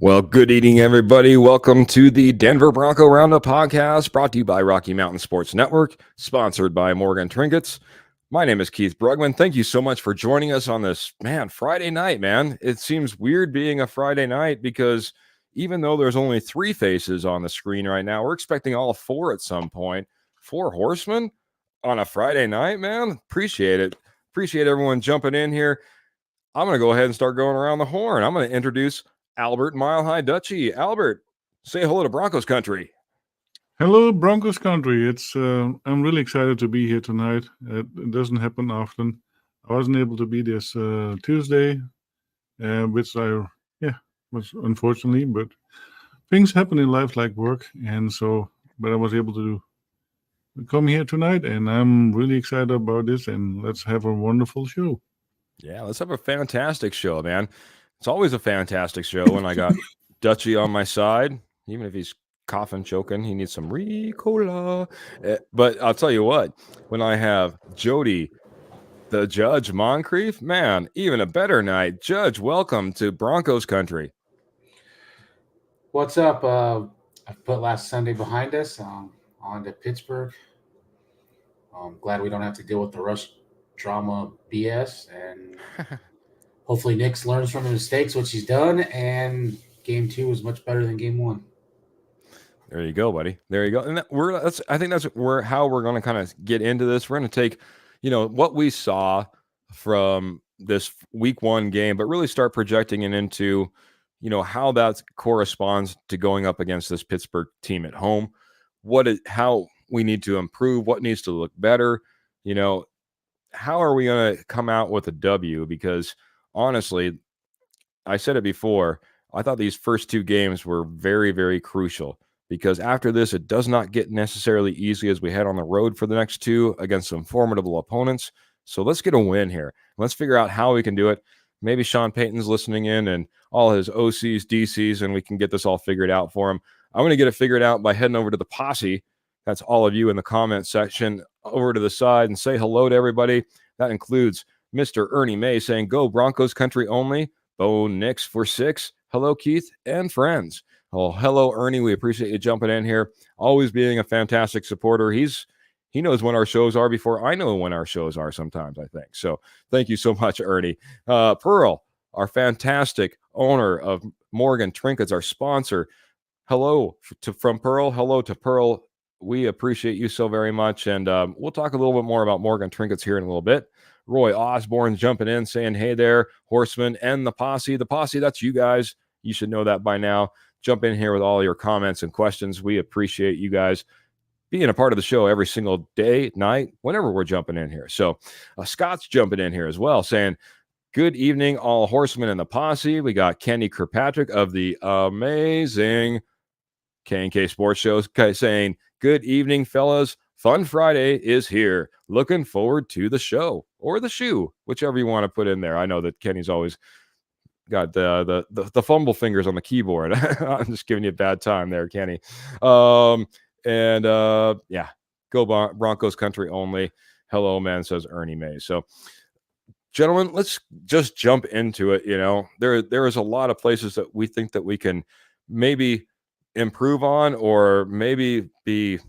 Well, good evening, everybody. Welcome to the Denver Bronco Roundup podcast, brought to you by Rocky Mountain Sports Network, sponsored by Morgan Trinkets. My name is Keith Brugman. Thank you so much for joining us on this, Friday night, man. It seems weird being a Friday night because even though there's only 3 faces on the screen right now, we're expecting all 4 at some point. 4 horsemen on a Friday night, man. Appreciate it. Appreciate everyone jumping in here. I'm going to go ahead and start going around the horn. I'm going to introduce Albert Mile High Dutchie. Albert, say hello to Broncos country. Hello, Broncos country. I'm really excited to be here tonight. It doesn't happen often. I wasn't able to be this Tuesday, which was unfortunately, but things happen in life like work, but I was able to come here tonight, and I'm really excited about this. And let's have a wonderful show. Yeah, let's have a fantastic show, man. It's always a fantastic show when I got Dutchie on my side, even if he's coughing, choking. He needs some Ricola. But I'll tell you what, when I have Jody, the Judge Moncrief, man, even a better night. Judge, welcome to Broncos country. What's up? I've put last Sunday behind us. On to Pittsburgh. I'm glad we don't have to deal with the rush drama BS, and hopefully Nix learns from the mistakes, which he's done, and game 2 was much better than game 1. There you go, buddy. There you go. And I think that's how we're going to kind of get into this. We're going to take, what we saw from this week 1 game, but really start projecting it into, how that corresponds to going up against this Pittsburgh team at home. How we need to improve, what needs to look better, how are we going to come out with a W? Because honestly, I said it before, I thought these first 2 games were very, very crucial because after this, it does not get necessarily easy as we head on the road for the next 2 against some formidable opponents. So let's get a win here. Let's figure out how we can do it. Maybe Sean Payton's listening in and all his OCs, DCs, and we can get this all figured out for him. I'm going to get it figured out by heading over to the posse. That's all of you in the comment section over to the side and say hello to everybody. That includes Mr. Ernie May saying, go Broncos country only. Bo Nix for 6. Hello, Keith and friends. Oh, hello, Ernie. We appreciate you jumping in here. Always being a fantastic supporter. He knows when our shows are before I know when our shows are sometimes, I think. So thank you so much, Ernie. Pearl, our fantastic owner of Morgan Trinkets, our sponsor. Hello from Pearl. Hello to Pearl. We appreciate you so very much. And we'll talk a little bit more about Morgan Trinkets here in a little bit. Roy Osborne's jumping in saying, hey there, Horseman and the posse. The posse, that's you guys. You should know that by now. Jump in here with all your comments and questions. We appreciate you guys being a part of the show every single day, night, whenever we're jumping in here. So Scott's jumping in here as well saying, good evening, all horsemen in the posse. We got Kenny Kirkpatrick of the amazing K&K Sports Shows saying, good evening, fellas. Fun Friday is here. Looking forward to the show or the shoe, whichever you want to put in there. I know that Kenny's always got the fumble fingers on the keyboard. I'm just giving you a bad time there, Kenny. Go Broncos country only. Hello, man, says Ernie May. So, gentlemen, let's just jump into it. There is a lot of places that we think that we can maybe improve on, or maybe be,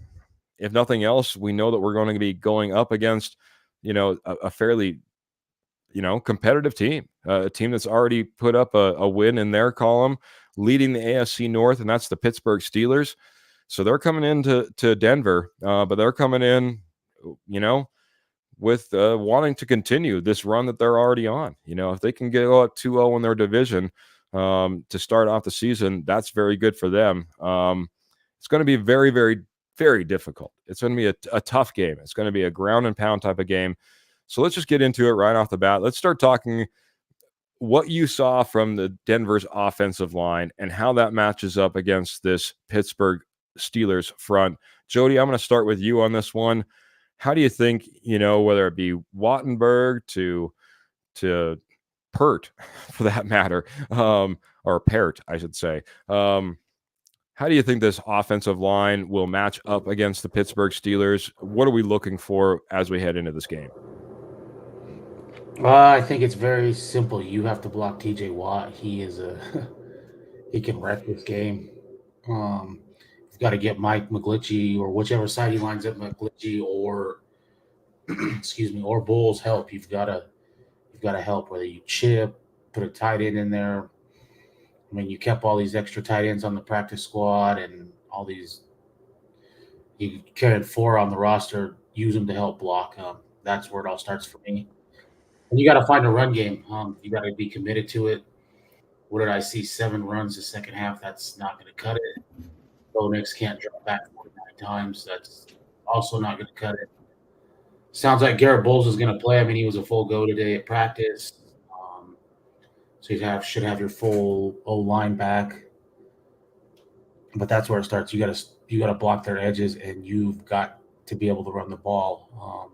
if nothing else, we know that we're going to be going up against, a fairly, competitive team, a team that's already put up a win in their column, leading the AFC North, and that's the Pittsburgh Steelers. So they're coming into Denver, but they're coming in, with wanting to continue this run that they're already on. If they can get up 2-0 in their division to start off the season, that's very good for them. It's going to be very, very, very difficult. It's going to be a tough game. It's going to be a ground and pound type of game. So let's just get into it right off the bat. Let's start talking what you saw from the Denver's offensive line and how that matches up against this Pittsburgh Steelers front. Jody, I'm going to start with you on this one. How do you think, whether it be Wattenberg to Pert, for that matter, or Pert, I should say, how do you think this offensive line will match up against the Pittsburgh Steelers? What are we looking for as we head into this game? I think it's very simple. You have to block TJ Watt. He is he can wreck this game. You've got to get Mike McGlinchey or whichever side he lines up, McGlinchey or excuse me, or Bulls help. You've got to help, whether you chip, put a tight end in there. I mean, you kept all these extra tight ends on the practice squad and all these. You carried 4 on the roster. Use them to help block. That's where it all starts for me. And you got to find a run game. You got to be committed to it. What did I see? 7 runs the second half. That's not going to cut it. Bo Nix can't drop back 49 times. That's also not going to cut it. Sounds like Garrett Bowles is going to play. I mean, he was a full go today at practice. So you should have your full O-line back. But that's where it starts. You got to block their edges, and you've got to be able to run the ball.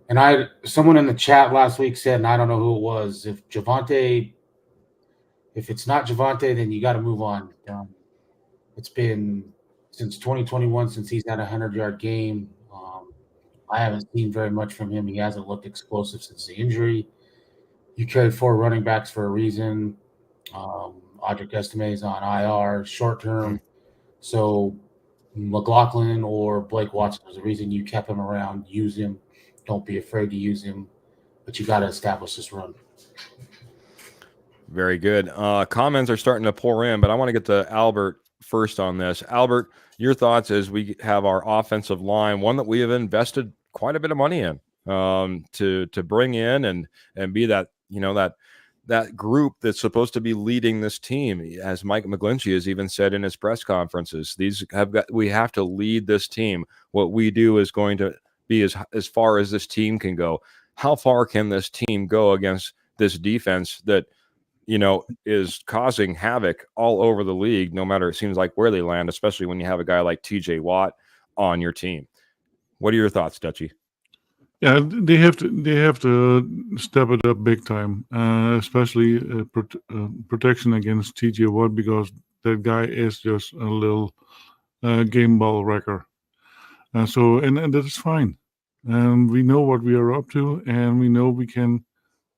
And someone in the chat last week said, and I don't know who it was, if it's not Javonte, then you got to move on. It's been since 2021 since he's had a 100-yard game. I haven't seen very much from him. He hasn't looked explosive since the injury. You carried 4 running backs for a reason. Audric Estime is on IR, short term. So McLaughlin or Blake Watson, there's a reason you kept him around. Use him. Don't be afraid to use him. But you got to establish this run. Very good. Comments are starting to pour in, but I want to get to Albert first on this. Albert, your thoughts as we have our offensive line, one that we have invested quite a bit of money in to bring in and be that, that group that's supposed to be leading this team. As Mike McGlinchey has even said in his press conferences, we have to lead this team. What we do is going to be as far as this team can go. How far can this team go against this defense that, is causing havoc all over the league, no matter it seems like where they land, especially when you have a guy like TJ Watt on your team? What are your thoughts, Dutchie? Yeah, they have to step it up big time, especially protection against TJ Watt, because that guy is just a little game ball wrecker. So that is fine. We know what we are up to, and we know we can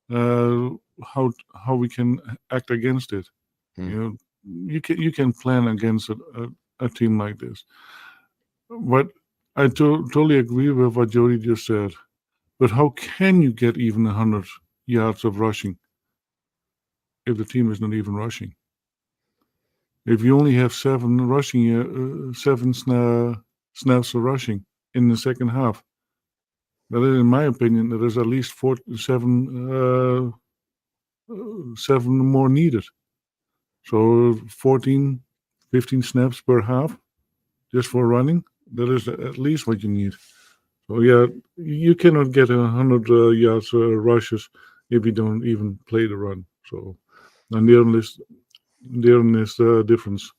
how we can act against it. You can plan against a team like this. But I totally agree with what Jody just said. But how can you get even 100 yards of rushing if the team is not even rushing? If you only have 7 snaps of rushing in the second half, that is, in my opinion, there is at least 7 more needed. So 14, 15 snaps per half just for running, that is at least what you need. So, yeah, you cannot get 100 yards rushes if you don't even play the run. So, and therein is the difference.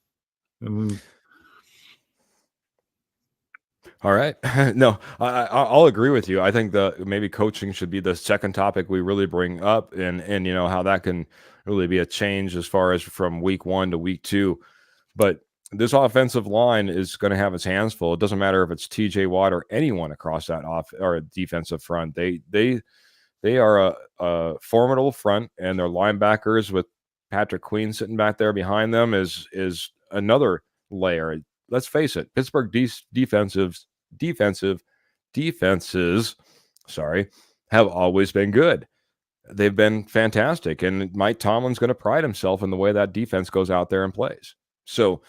All right. No, I'll agree with you. I think maybe coaching should be the second topic we really bring up, and how that can really be a change as far as from week 1 to week 2. But this offensive line is going to have its hands full. It doesn't matter if it's TJ Watt or anyone across that or defensive front. They are a formidable front, and their linebackers with Patrick Queen sitting back there behind them is another layer. Let's face it, Pittsburgh defenses, have always been good. They've been fantastic, and Mike Tomlin's going to pride himself in the way that defense goes out there and plays. So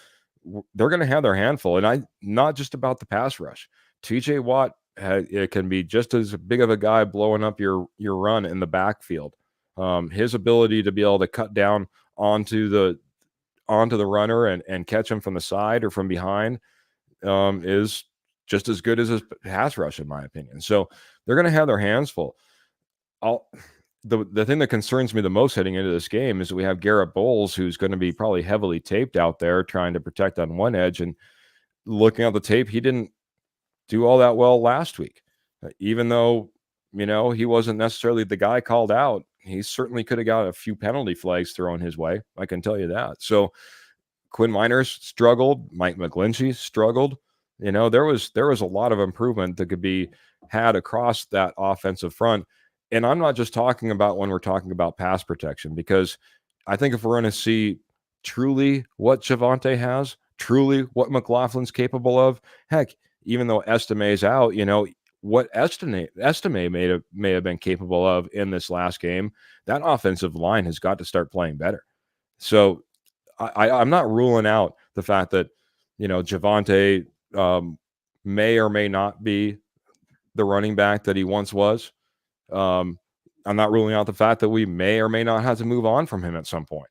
they're going to have their handful, and not just about the pass rush. TJ Watt it can be just as big of a guy blowing up your run in the backfield. His ability to be able to cut down onto the runner and catch him from the side or from behind is just as good as his pass rush, in my opinion. So they're going to have their hands full. The thing that concerns me the most heading into this game is that we have Garrett Bowles, who's going to be probably heavily taped out there trying to protect on one edge. And looking at the tape, he didn't do all that well last week. Even though, he wasn't necessarily the guy called out, he certainly could have got a few penalty flags thrown his way. I can tell you that. So Quinn Miners struggled. Mike McGlinchey struggled. There was a lot of improvement that could be had across that offensive front. And I'm not just talking about when we're talking about pass protection, because I think if we're going to see truly what Javonte has, truly what McLaughlin's capable of, heck, even though Estime's out, what Estime may have been capable of in this last game, that offensive line has got to start playing better. So I'm not ruling out the fact that, Javonte may or may not be the running back that he once was. I'm not ruling out the fact that we may or may not have to move on from him at some point.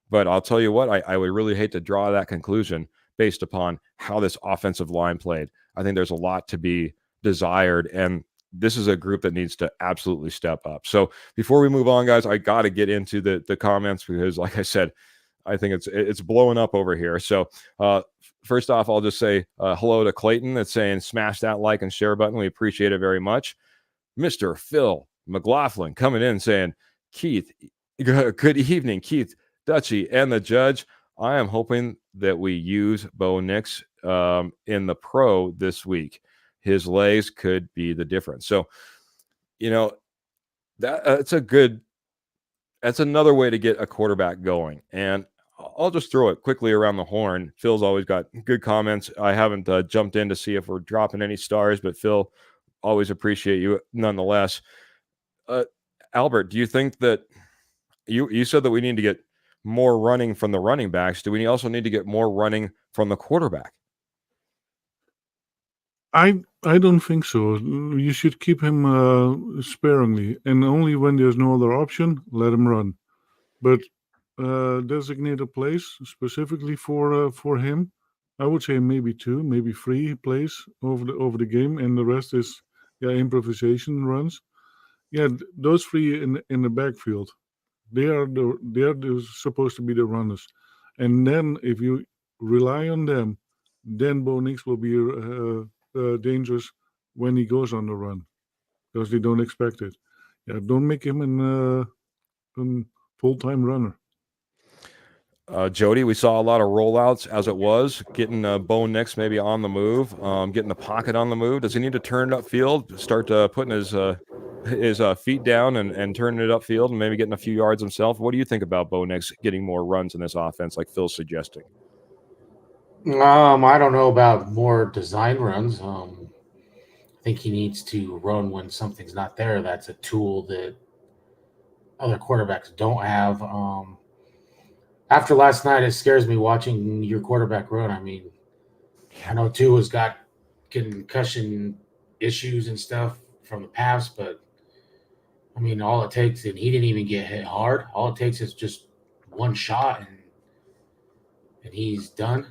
But I'll tell you what, I would really hate to draw that conclusion based upon how this offensive line played. I think there's a lot to be desired, and this is a group that needs to absolutely step up. So before we move on, guys, I got to get into the comments because, like I said, I think it's blowing up over here. So first off, I'll just say hello to Clayton that's saying smash that like and share button. We appreciate it very much. Mr. Phil McLaughlin coming in saying, Keith, good evening, Keith, Dutchie, and the judge. I am hoping that we use Bo Nix in the pro this week. His legs could be the difference. So, that's another way to get a quarterback going. And I'll just throw it quickly around the horn. Phil's always got good comments. I haven't jumped in to see if we're dropping any stars, but Phil, always appreciate you nonetheless. Albert, do you think that you said that we need to get more running from the running backs? Do we also need to get more running from the quarterback? I don't think so. You should keep him sparingly, and only when there's no other option, let him run. But designate a place specifically for him. I would say maybe 2, maybe 3 plays over the game, and the rest is improvisation runs. Yeah, those 3 in the backfield, they are supposed to be the runners, and then if you rely on them, then Bo Nix will be dangerous when he goes on the run because they don't expect it. Yeah, don't make him a full-time runner. Jody, we saw a lot of rollouts as it was, getting Bo Nix maybe on the move, getting the pocket on the move. Does he need to turn it upfield, start putting his feet down and turning it upfield and maybe getting a few yards himself? What do you think about Bo Nix getting more runs in this offense like Phil's suggesting? I don't know about more design runs. I think he needs to run when something's not there. That's a tool that other quarterbacks don't have. After last night, it scares me watching your quarterback run. I mean, I know Tua's got concussion issues and stuff from the past, but I mean, all it takes, and he didn't even get hit hard. All it takes is just one shot, and he's done.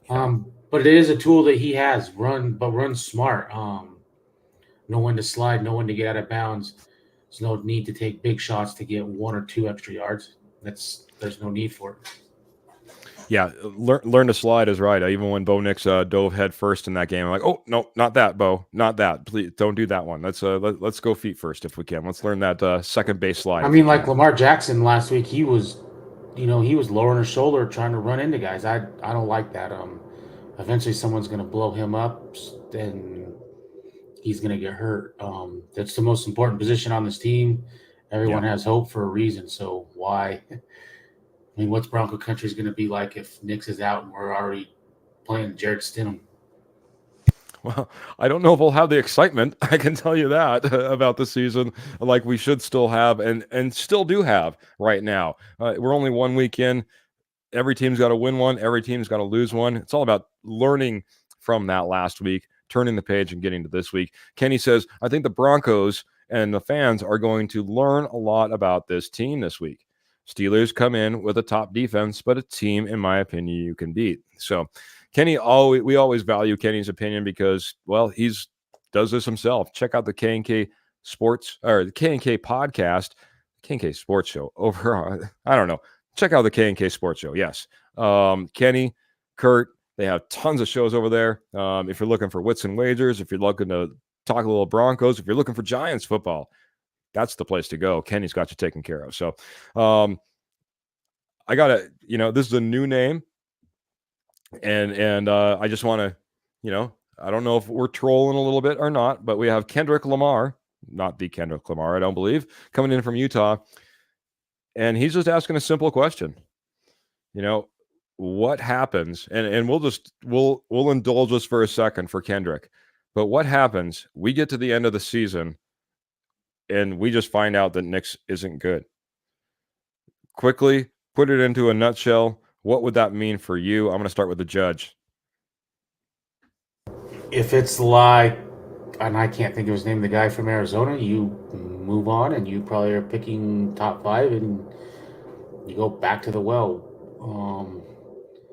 But it is a tool that he has. Run smart. Know when to slide, know when to get out of bounds. There's no need to take big shots to get 1 or 2 extra yards. There's no need for it. Yeah, learn to slide is right. Even when Bo Nix dove head first in that game, I'm like, oh no, not that, Bo, not that. Please don't do that one. Let's go feet first if we can. Let's learn that second base slide. I mean, like Lamar Jackson last week, he was lowering his shoulder trying to run into guys. I don't like that. Eventually someone's going to blow him up, and he's going to get hurt. That's the most important position on this team. Everyone has hope for a reason. So why? I mean, what's Bronco country going to be like if Nix is out and we're already playing Jared Stidham? Well, I don't know if we'll have the excitement. I can tell you that about the season, like we should still have and still do have right now. We're only 1 week in. Every team's got to win one. Every team's got to lose one. It's all about learning from that last week, turning the page and getting to this week. Kenny says, I think the Broncos and the fans are going to learn a lot about this team this week. Steelers come in with a top defense, but a team, in my opinion, you can beat. So Kenny, we always value Kenny's opinion because, well, he's does this himself. Check out the K&K Sports or the K&K podcast, K&K Sports Show over. I don't know. Check out the K&K Sports Show. Yes, Kenny, Kurt, they have tons of shows over there. If you're looking for wits and wagers, if you're looking to talk a little Broncos, if you're looking for Giants football, that's the place to go. Kenny's got you taken care of. So, I gotta, this is a new name. And I just want to, I don't know if we're trolling a little bit or not, but we have Kendrick Lamar, not the Kendrick Lamar, I don't believe, coming in from Utah. And he's just asking a simple question. What happens? And we'll indulge us for a second for Kendrick. But what happens? We get to the end of the season and we just find out that Nix isn't good. Quickly, put it into a nutshell. What would that mean for you? I'm going to start with the judge. If it's like, and I can't think of his name, the guy from Arizona, you move on and you probably are picking top 5 and you go back to the well.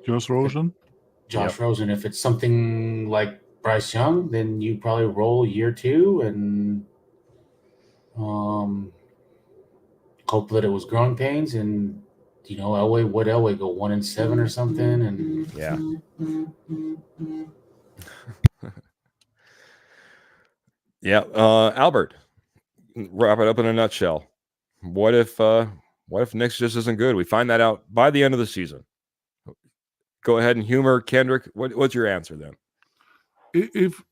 Josh Rosen? Josh Rosen. If it's something like Bryce Young, then you probably roll year 2 and hope that it was growing pains and Elway go 1-7 or something, and Albert, wrap it up in a nutshell. What if Nix just isn't good? We find that out by the end of the season. Go ahead and humor Kendrick. What's your answer then? If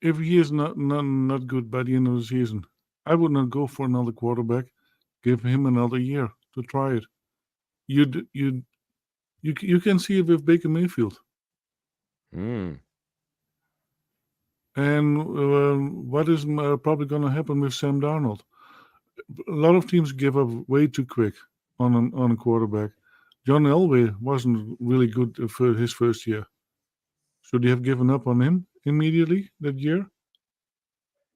he is not good by the end of the season, I would not go for another quarterback. Give him another year to try it. You can see it with Baker Mayfield. And what is probably going to happen with Sam Darnold? A lot of teams give up way too quick on a quarterback. John Elway wasn't really good for his first year. Should they have given up on him immediately that year?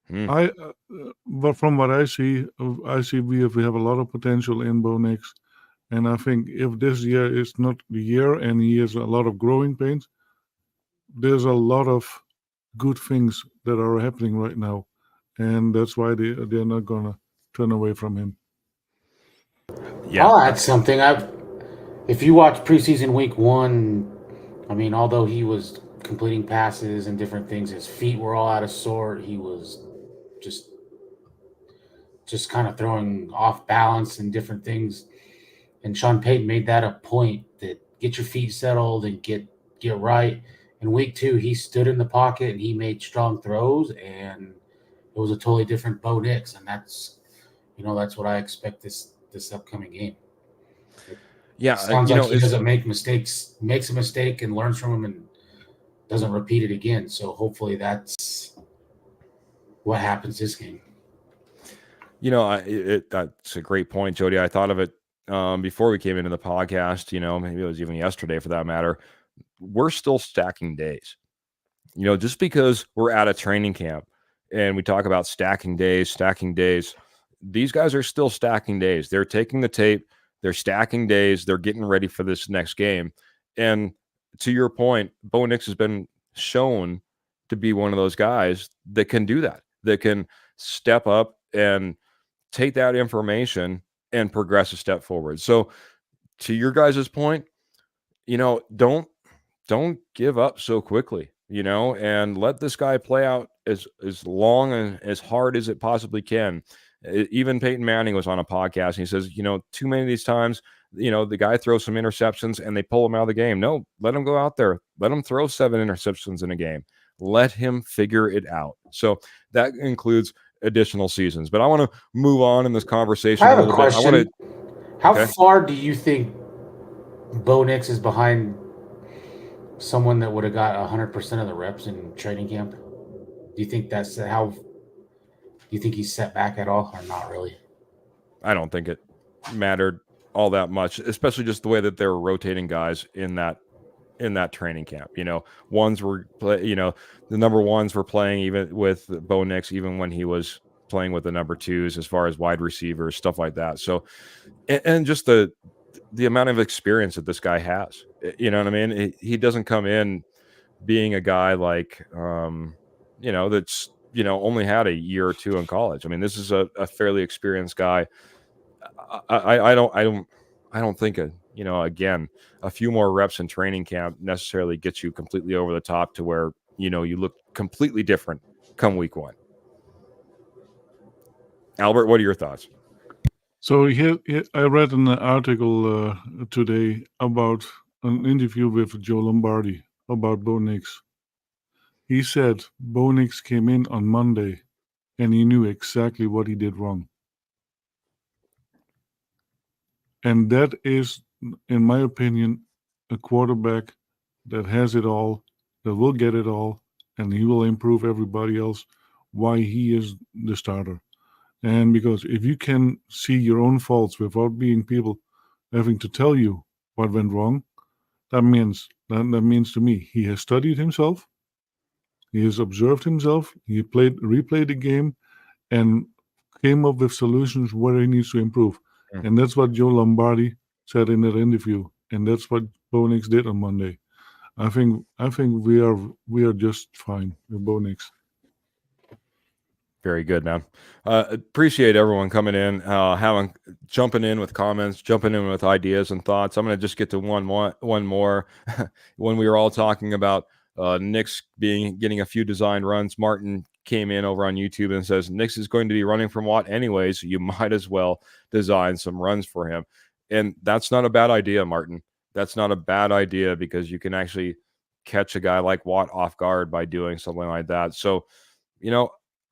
But from what I see we have a lot of potential in Bo Nix. And I think if this year is not the year and he has a lot of growing pains, there's a lot of good things that are happening right now. And that's why they're not going to turn away from him. Yeah. I'll add something. If you watch preseason week 1, I mean, although he was completing passes and different things, his feet were all out of sort. He was just kind of throwing off balance and different things. And Sean Payton made that a point, that get your feet settled and get right. In week 2, he stood in the pocket and he made strong throws, and it was a totally different Bo Nix. And that's what I expect this upcoming game. It sounds like he doesn't make mistakes, makes a mistake and learns from them and doesn't repeat it again. So hopefully that's what happens this game. That's a great point, Jody. I thought of it before we came into the podcast, maybe it was even yesterday for that matter. We're still stacking days. Just because we're at a training camp and we talk about stacking days, these guys are still stacking days. They're taking the tape, they're stacking days, they're getting ready for this next game. And to your point, Bo Nix has been shown to be one of those guys that can do that can step up and take that information and progress a step forward. So to your guys' point, don't give up so quickly, and let this guy play out as long and as hard as it possibly can. Even Peyton Manning was on a podcast and he says, too many of these times, the guy throws some interceptions and they pull him out of the game. No, let him go out there. Let him throw 7 interceptions in a game. Let him figure it out. So that includes additional seasons. But I want to move on in this conversation a little bit. I want to. How far do you think Bo Nix is behind someone that would have got 100% of the reps in training camp? Do you think that's how? Do you think he's set back at all, or not really? I don't think it mattered all that much, especially just the way that they were rotating guys in that training camp. Ones were the number ones were playing even with Bo Nix, even when he was playing with the number 2s as far as wide receivers, stuff like that. So, and just the amount of experience that this guy has, what I mean? He doesn't come in being a guy like, that's, only had a year or 2 in college. I mean, this is a fairly experienced guy. I don't think again, a few more reps in training camp necessarily gets you completely over the top to where, you look completely different come week 1. Albert, what are your thoughts? So here I read an article today about an interview with Joe Lombardi about Bo Nix. He said Bo Nix came in on Monday and he knew exactly what he did wrong. And that is, in my opinion, a quarterback that has it all, that will get it all, and he will improve everybody else why he is the starter. And because if you can see your own faults without being people having to tell you what went wrong, that means to me he has studied himself, he has observed himself, he replayed the game, and came up with solutions where he needs to improve. Mm. And that's what Joe Lombardi said in that interview, and that's what Bo Nix did on Monday. I think we are just fine with Bo Nix. Very good, man. Appreciate everyone coming in, jumping in with comments, jumping in with ideas and thoughts. I'm going to just get to one more. When we were all talking about Nix getting a few design runs, Martin came in over on YouTube and says Nix is going to be running from Watt anyways. You might as well design some runs for him, and that's not a bad idea, Martin. That's not a bad idea because you can actually catch a guy like Watt off guard by doing something like that. So,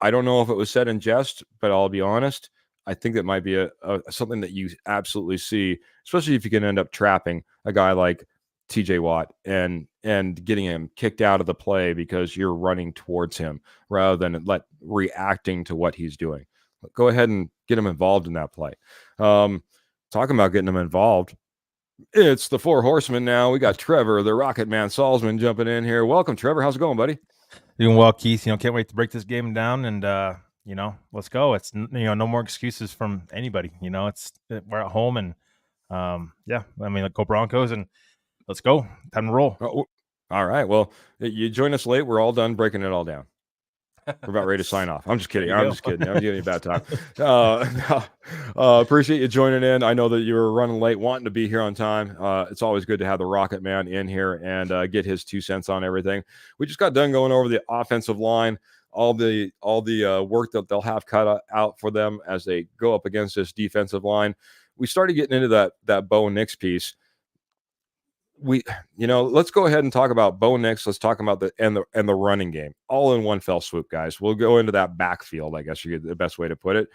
I don't know if it was said in jest, but I'll be honest. I think that might be a something that you absolutely see, especially if you can end up trapping a guy like TJ Watt and getting him kicked out of the play because you're running towards him rather than reacting to what he's doing. Go ahead and get him involved in that play. Talking about getting him involved, it's the Four Horsemen now. We got Trevor, the Rocket Man Salzman, jumping in here. Welcome, Trevor. How's it going, buddy? Doing well, Keith. Can't wait to break this game down and let's go. It's no more excuses from anybody. We're at home and go Broncos and let's go. Time to roll. Oh, all right. Well, you joined us late. We're all done breaking it all down. We're about ready to sign off. I'm just kidding. I'm just kidding. I'm giving you a bad time. Appreciate you joining in. I know that you were running late, wanting to be here on time. It's always good to have the Rocket Man in here and get his 2 cents on everything. We just got done going over the offensive line, all the work that they'll have cut out for them as they go up against this defensive line. We started getting into that Bo Nix piece. Let's go ahead and talk about Bo Nix. Let's talk about the running game all in one fell swoop, guys. We'll go into that backfield, I guess you get the best way to put it.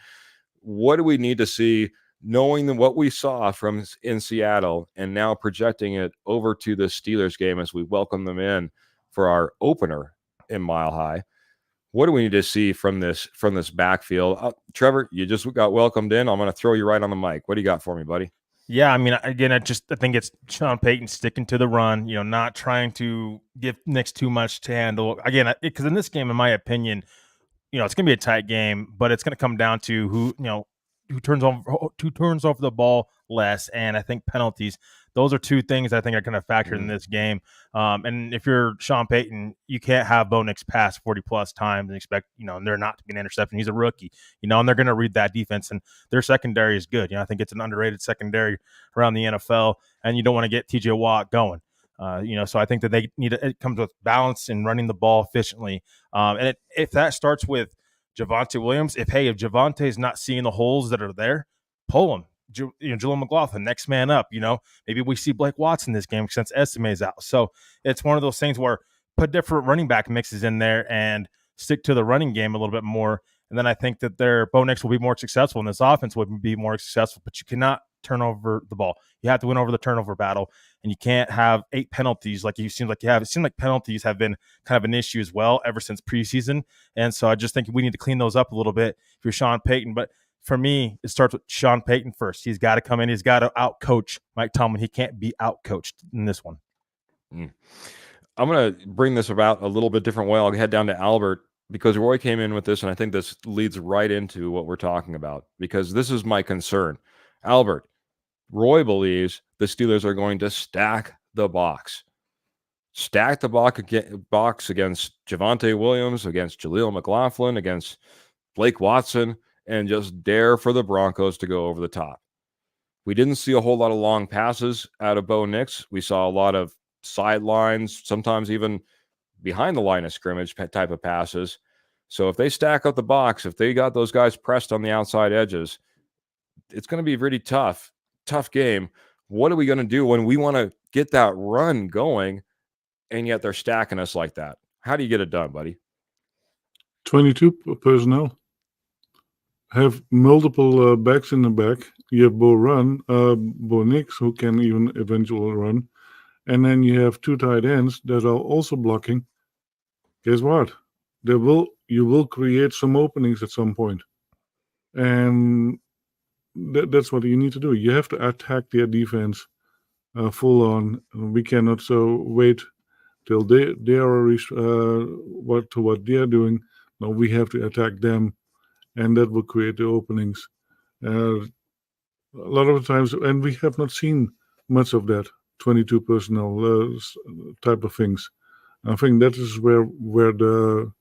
What do we need to see, knowing what we saw in Seattle and now projecting it over to the Steelers game as we welcome them in for our opener in Mile High? What do we need to see from this backfield? Trevor, you just got welcomed in. I'm going to throw you right on the mic. What do you got for me, buddy? Yeah, I mean, again, I think it's Sean Payton sticking to the run, not trying to give Nix too much to handle. Again, because in this game, in my opinion, it's going to be a tight game, but it's going to come down to who turns over the ball less, and I think penalties. Those are two things I think are going to factor in this game. And if you're Sean Payton, you can't have Bo Nix pass 40-plus times and expect, there not to be an interception. He's a rookie, and they're going to read that defense, and their secondary is good. I think it's an underrated secondary around the NFL, and you don't want to get TJ Watt going. So I think that it comes with balance and running the ball efficiently. And if that starts with Javonte Williams, if Javonte is not seeing the holes that are there, pull him. Jaleel McLaughlin, next man up. Maybe we see Blake Watson this game since Estime is out. So it's one of those things where put different running back mixes in there and stick to the running game a little bit more. And then I think that Bo Nix will be more successful, and this offense will be more successful. But you cannot turn over the ball. You have to win over the turnover battle, and you can't have 8 penalties like you seem like you have. It seems like penalties have been kind of an issue as well ever since preseason. And so I just think we need to clean those up a little bit if you're Sean Payton. But for me, it starts with Sean Payton first. He's got to come in. He's got to out-coach Mike Tomlin. He can't be out-coached in this one. I'm going to bring this about a little bit different way. I'll head down to Albert because Roy came in with this, and I think this leads right into what we're talking about because this is my concern. Albert, Roy believes the Steelers are going to stack the box. Stack the box against Javonte Williams, against Jaleel McLaughlin, against Blake Watson, and just dare for the Broncos to go over the top. We didn't see a whole lot of long passes out of Bo Nix. We saw a lot of sidelines, sometimes even behind the line of scrimmage type of passes. So if they stack up the box, if they got those guys pressed on the outside edges, it's going to be really tough game. What are we going to do when we want to get that run going, and yet they're stacking us like that? How do you get it done, buddy? 22 personnel. Have multiple backs in the back You have Bo Nix, who can even eventually run, and then you have two tight ends that are also blocking. Guess what? You will create some openings at some point, and that's what you need to do. You have to attack their defense full on. We cannot wait till they are what they're doing. No, we have to attack them, and that will create the openings. A lot of the times, and we have not seen much of that 22 personnel type of things. I think that is where the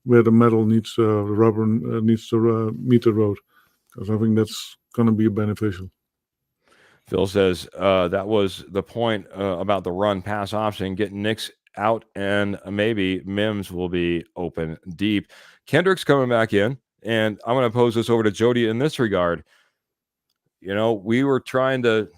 metal needs rubber needs to meet the road, because I think that's going to be beneficial. Phil says that was the point about the run pass option, getting Nix out, and maybe Mims will be open deep. Kendrick's coming back in, and I'm going to pose this over to Jody in this regard. You know, we were trying to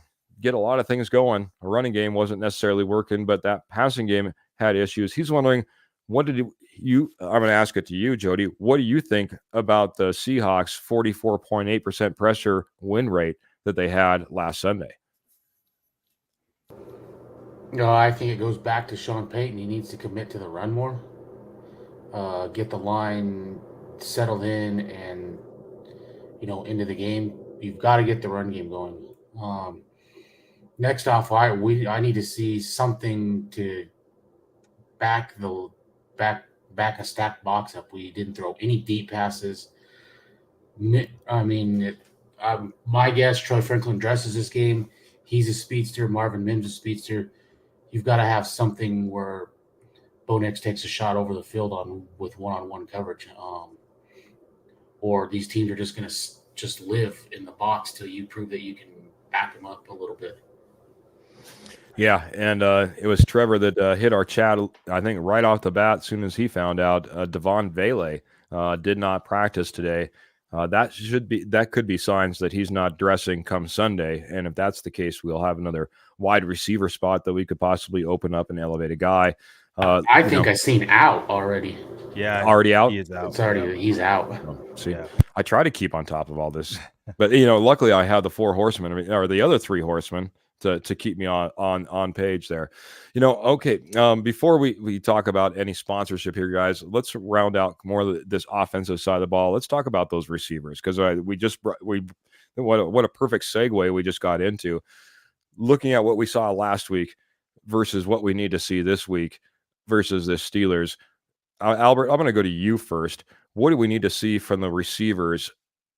get a lot of things going. A running game wasn't necessarily working, but that passing game had issues. He's wondering, what did you I'm going to ask it to you, Jody. What do you think about the Seahawks 44.8% pressure win rate that they had last Sunday? No, I think it goes back to Sean Payton. He needs to commit to the run more, get the line settled in, and into the game. You've got to get the run game going. Next off, I need to see something to back a stacked box up. We didn't throw any deep passes. I mean, my guess, Troy Franklin dresses this game. He's a speedster. Marvin Mims is a speedster. You've got to have something where Bo Nix takes a shot over the field with one-on-one coverage, or these teams are just going to just live in the box till you prove that you can back them up a little bit. Yeah, and it was Trevor that hit our chat, I think, right off the bat as soon as he found out Devon Vele did not practice today. That could be signs that he's not dressing come Sunday, and if that's the case, we'll have another wide receiver spot that we could possibly open up and elevate a guy. I think I've seen out already. Yeah, already out. He is out. He's out. See, yeah. I try to keep on top of all this, but luckily I have the four horsemen or the other three horsemen to keep me on page there. Okay. Before we talk about any sponsorship here, guys, let's round out more of this offensive side of the ball. Let's talk about those receivers, because what a perfect segue we just got into, looking at what we saw last week versus what we need to see this week versus the Steelers. Albert, I'm going to go to you first. What do we need to see from the receivers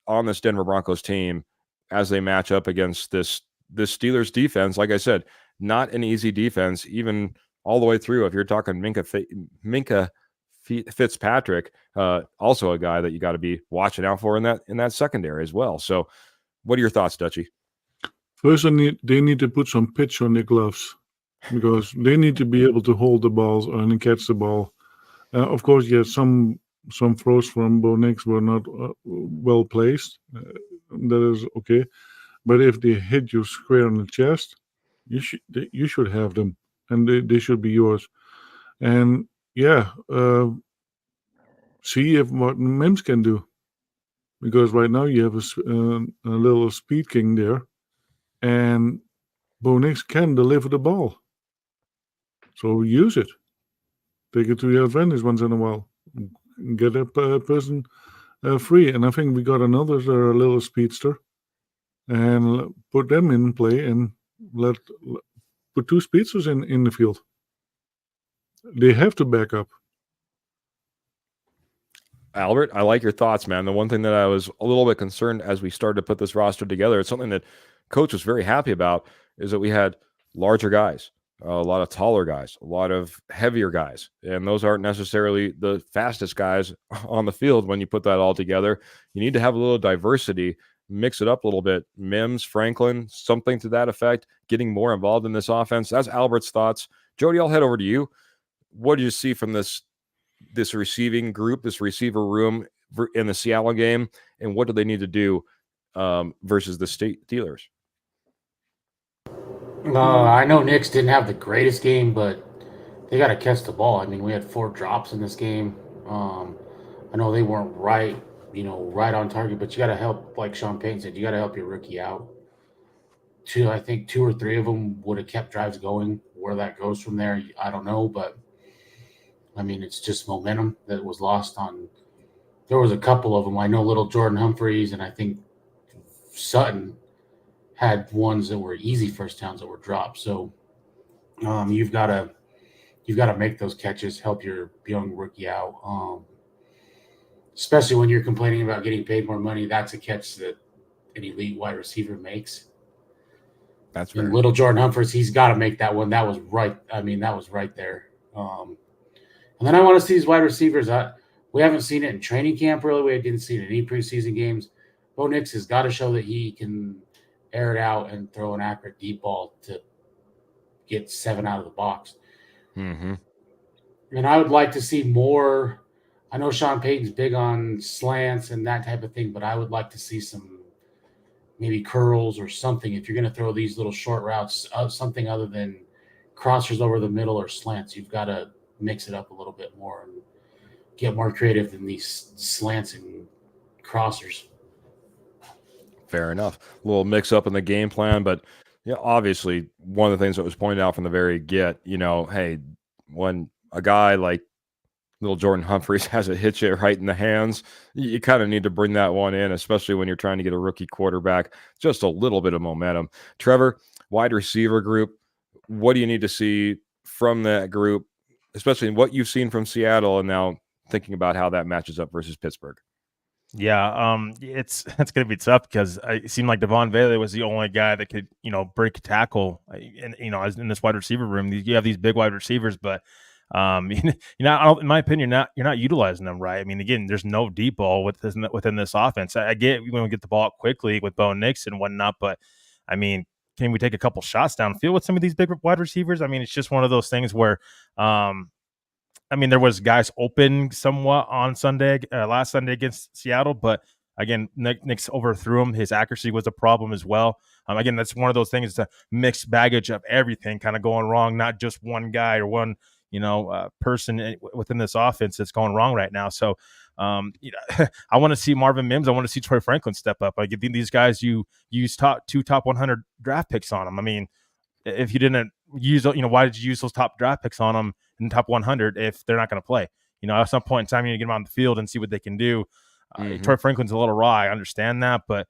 on this Denver Broncos team as they match up against this Steelers defense? Like I said, not an easy defense, even all the way through. If you're talking Minka Fitzpatrick, also a guy that you got to be watching out for in that secondary as well. So what are your thoughts, Dutchie? First, they need to put some pitch on their gloves, because they need to be able to hold the balls and catch the ball. Of course, yes, some throws from Bo Nix were not well placed. That is okay. But if they hit you square on the chest, you should have them, and they should be yours. And see if what Mims can do, because right now you have a little speed king there, and Bo Nix can deliver the ball. So use it. Take it to your advantage once in a while. Get a person free, and I think we got another little speedster. And put them in play and put two speedsters in the field. They have to back up. Albert, I like your thoughts, man. The one thing that I was a little bit concerned as we started to put this roster together, it's something that Coach was very happy about, is that we had larger guys, a lot of taller guys, a lot of heavier guys, and those aren't necessarily the fastest guys on the field. When you put that all together, you need to have a little diversity. Mix it up a little bit. Mims, Franklin, something to that effect, getting more involved in this offense. That's Albert's thoughts. Jody, I'll head over to you. What do you see from this receiving group, this receiver room in the Seattle game, and what do they need to do versus the Steelers? I know Nix didn't have the greatest game, but they got to catch the ball. I mean, we had 4 drops in this game. I know they weren't right right on target. But you got to help, like Sean Payton said, you got to help your rookie out. I think 2 or 3 of them would have kept drives going. Where that goes from there, I don't know. But I mean, it's just momentum that was lost on. There was a couple of them. I know little Jordan Humphreys, and I think Sutton had ones that were easy first downs that were dropped. So you've got to make those catches, help your young rookie out. Especially when you're complaining about getting paid more money, that's a catch that an elite wide receiver makes. That's and fair. Little Jordan Humphreys, he's got to make that one. That was right. I mean, that was right there. And then I want to see these wide receivers. We haven't seen it in training camp, really. We didn't see it in any preseason games. Bo Nix has got to show that he can air it out and throw an accurate deep ball to get 7 out of the box. Mm-hmm. And I would like to see more. I know Sean Payton's big on slants and that type of thing, but I would like to see some maybe curls or something. If you're going to throw these little short routes, something other than crossers over the middle or slants, you've got to mix it up a little bit more and get more creative than these slants and crossers. Fair enough. A little mix up in the game plan, but obviously one of the things that was pointed out from the very get, hey, when a guy like little Jordan Humphreys has a hit you right in the hands, you kind of need to bring that one in, especially when you're trying to get a rookie quarterback just a little bit of momentum. Trevor, wide receiver group, what do you need to see from that group, especially in what you've seen from Seattle and now thinking about how that matches up versus Pittsburgh? Yeah, it's going to be tough because it seemed like Devon Bailey was the only guy that could, break a tackle, and as in this wide receiver room. You have these big wide receivers, but in my opinion, you're not utilizing them right. I mean, again, there's no deep ball within this offense. I get we want to get the ball out quickly with Bo Nix and whatnot, but I mean, can we take a couple shots downfield with some of these big wide receivers? I mean, it's just one of those things where, there was guys open somewhat on last Sunday against Seattle, but again, Nick's overthrew him. His accuracy was a problem as well. Again, that's one of those things. It's a mixed baggage of everything kind of going wrong, not just one guy or one person within this offense that's going wrong right now. So, I want to see Marvin Mims. I want to see Troy Franklin step up. Like these guys, you use two top 100 draft picks on them. I mean, if you didn't use, why did you use those top draft picks on them in the top 100 if they're not going to play? At some point in time, you need to get them on the field and see what they can do. Troy Franklin's a little raw. I understand that, but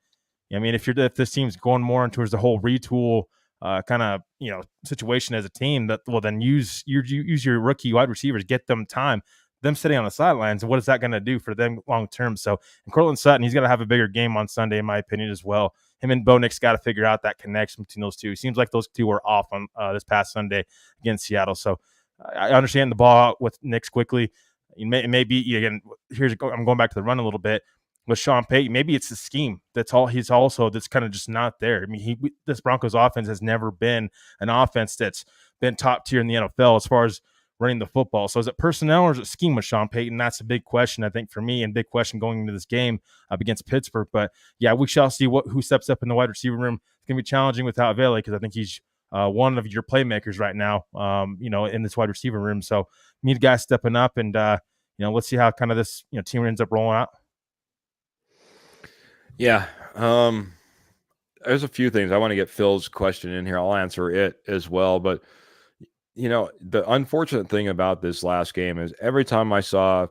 I mean, if this team's going more towards the whole retool kind of situation as a team, then use your rookie wide receivers, get them time. Them sitting on the sidelines, and what is that going to do for them long term? So, and Cortland Sutton, he's going to have a bigger game on Sunday, in my opinion, as well. Him and Bo Nix got to figure out that connection between those two. It seems like those two were off on this past Sunday against Seattle. So, I understand the ball out with Nix quickly. It may be again. I'm going back to the run a little bit with Sean Payton. Maybe it's the scheme that's kind of just not there. I mean, this Broncos offense has never been an offense that's been top tier in the NFL as far as running the football. So is it personnel or is it scheme with Sean Payton? That's a big question, I think, for me, and big question going into this game against Pittsburgh. But yeah, we shall see who steps up in the wide receiver room. It's going to be challenging without Vele because I think he's one of your playmakers right now, in this wide receiver room. So need guys stepping up, and let's see how kind of this team ends up rolling out. Yeah. There's a few things. I want to get Phil's question in here. I'll answer it as well. But, the unfortunate thing about this last game is every time I saw, it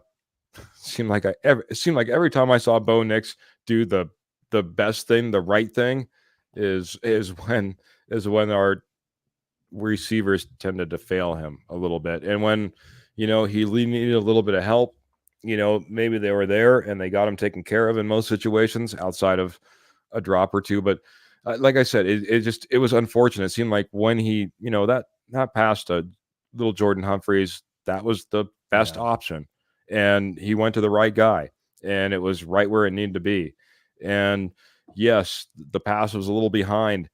seemed like every time I saw Bo Nix do the best thing, the right thing, is when our receivers tended to fail him a little bit. And when, he needed a little bit of help, maybe they were there and they got him taken care of in most situations outside of a drop or two. But like I said, it was unfortunate. It seemed like when he, that pass to little Jordan Humphreys, that was the best option. And he went to the right guy and it was right where it needed to be. And yes, the pass was a little behind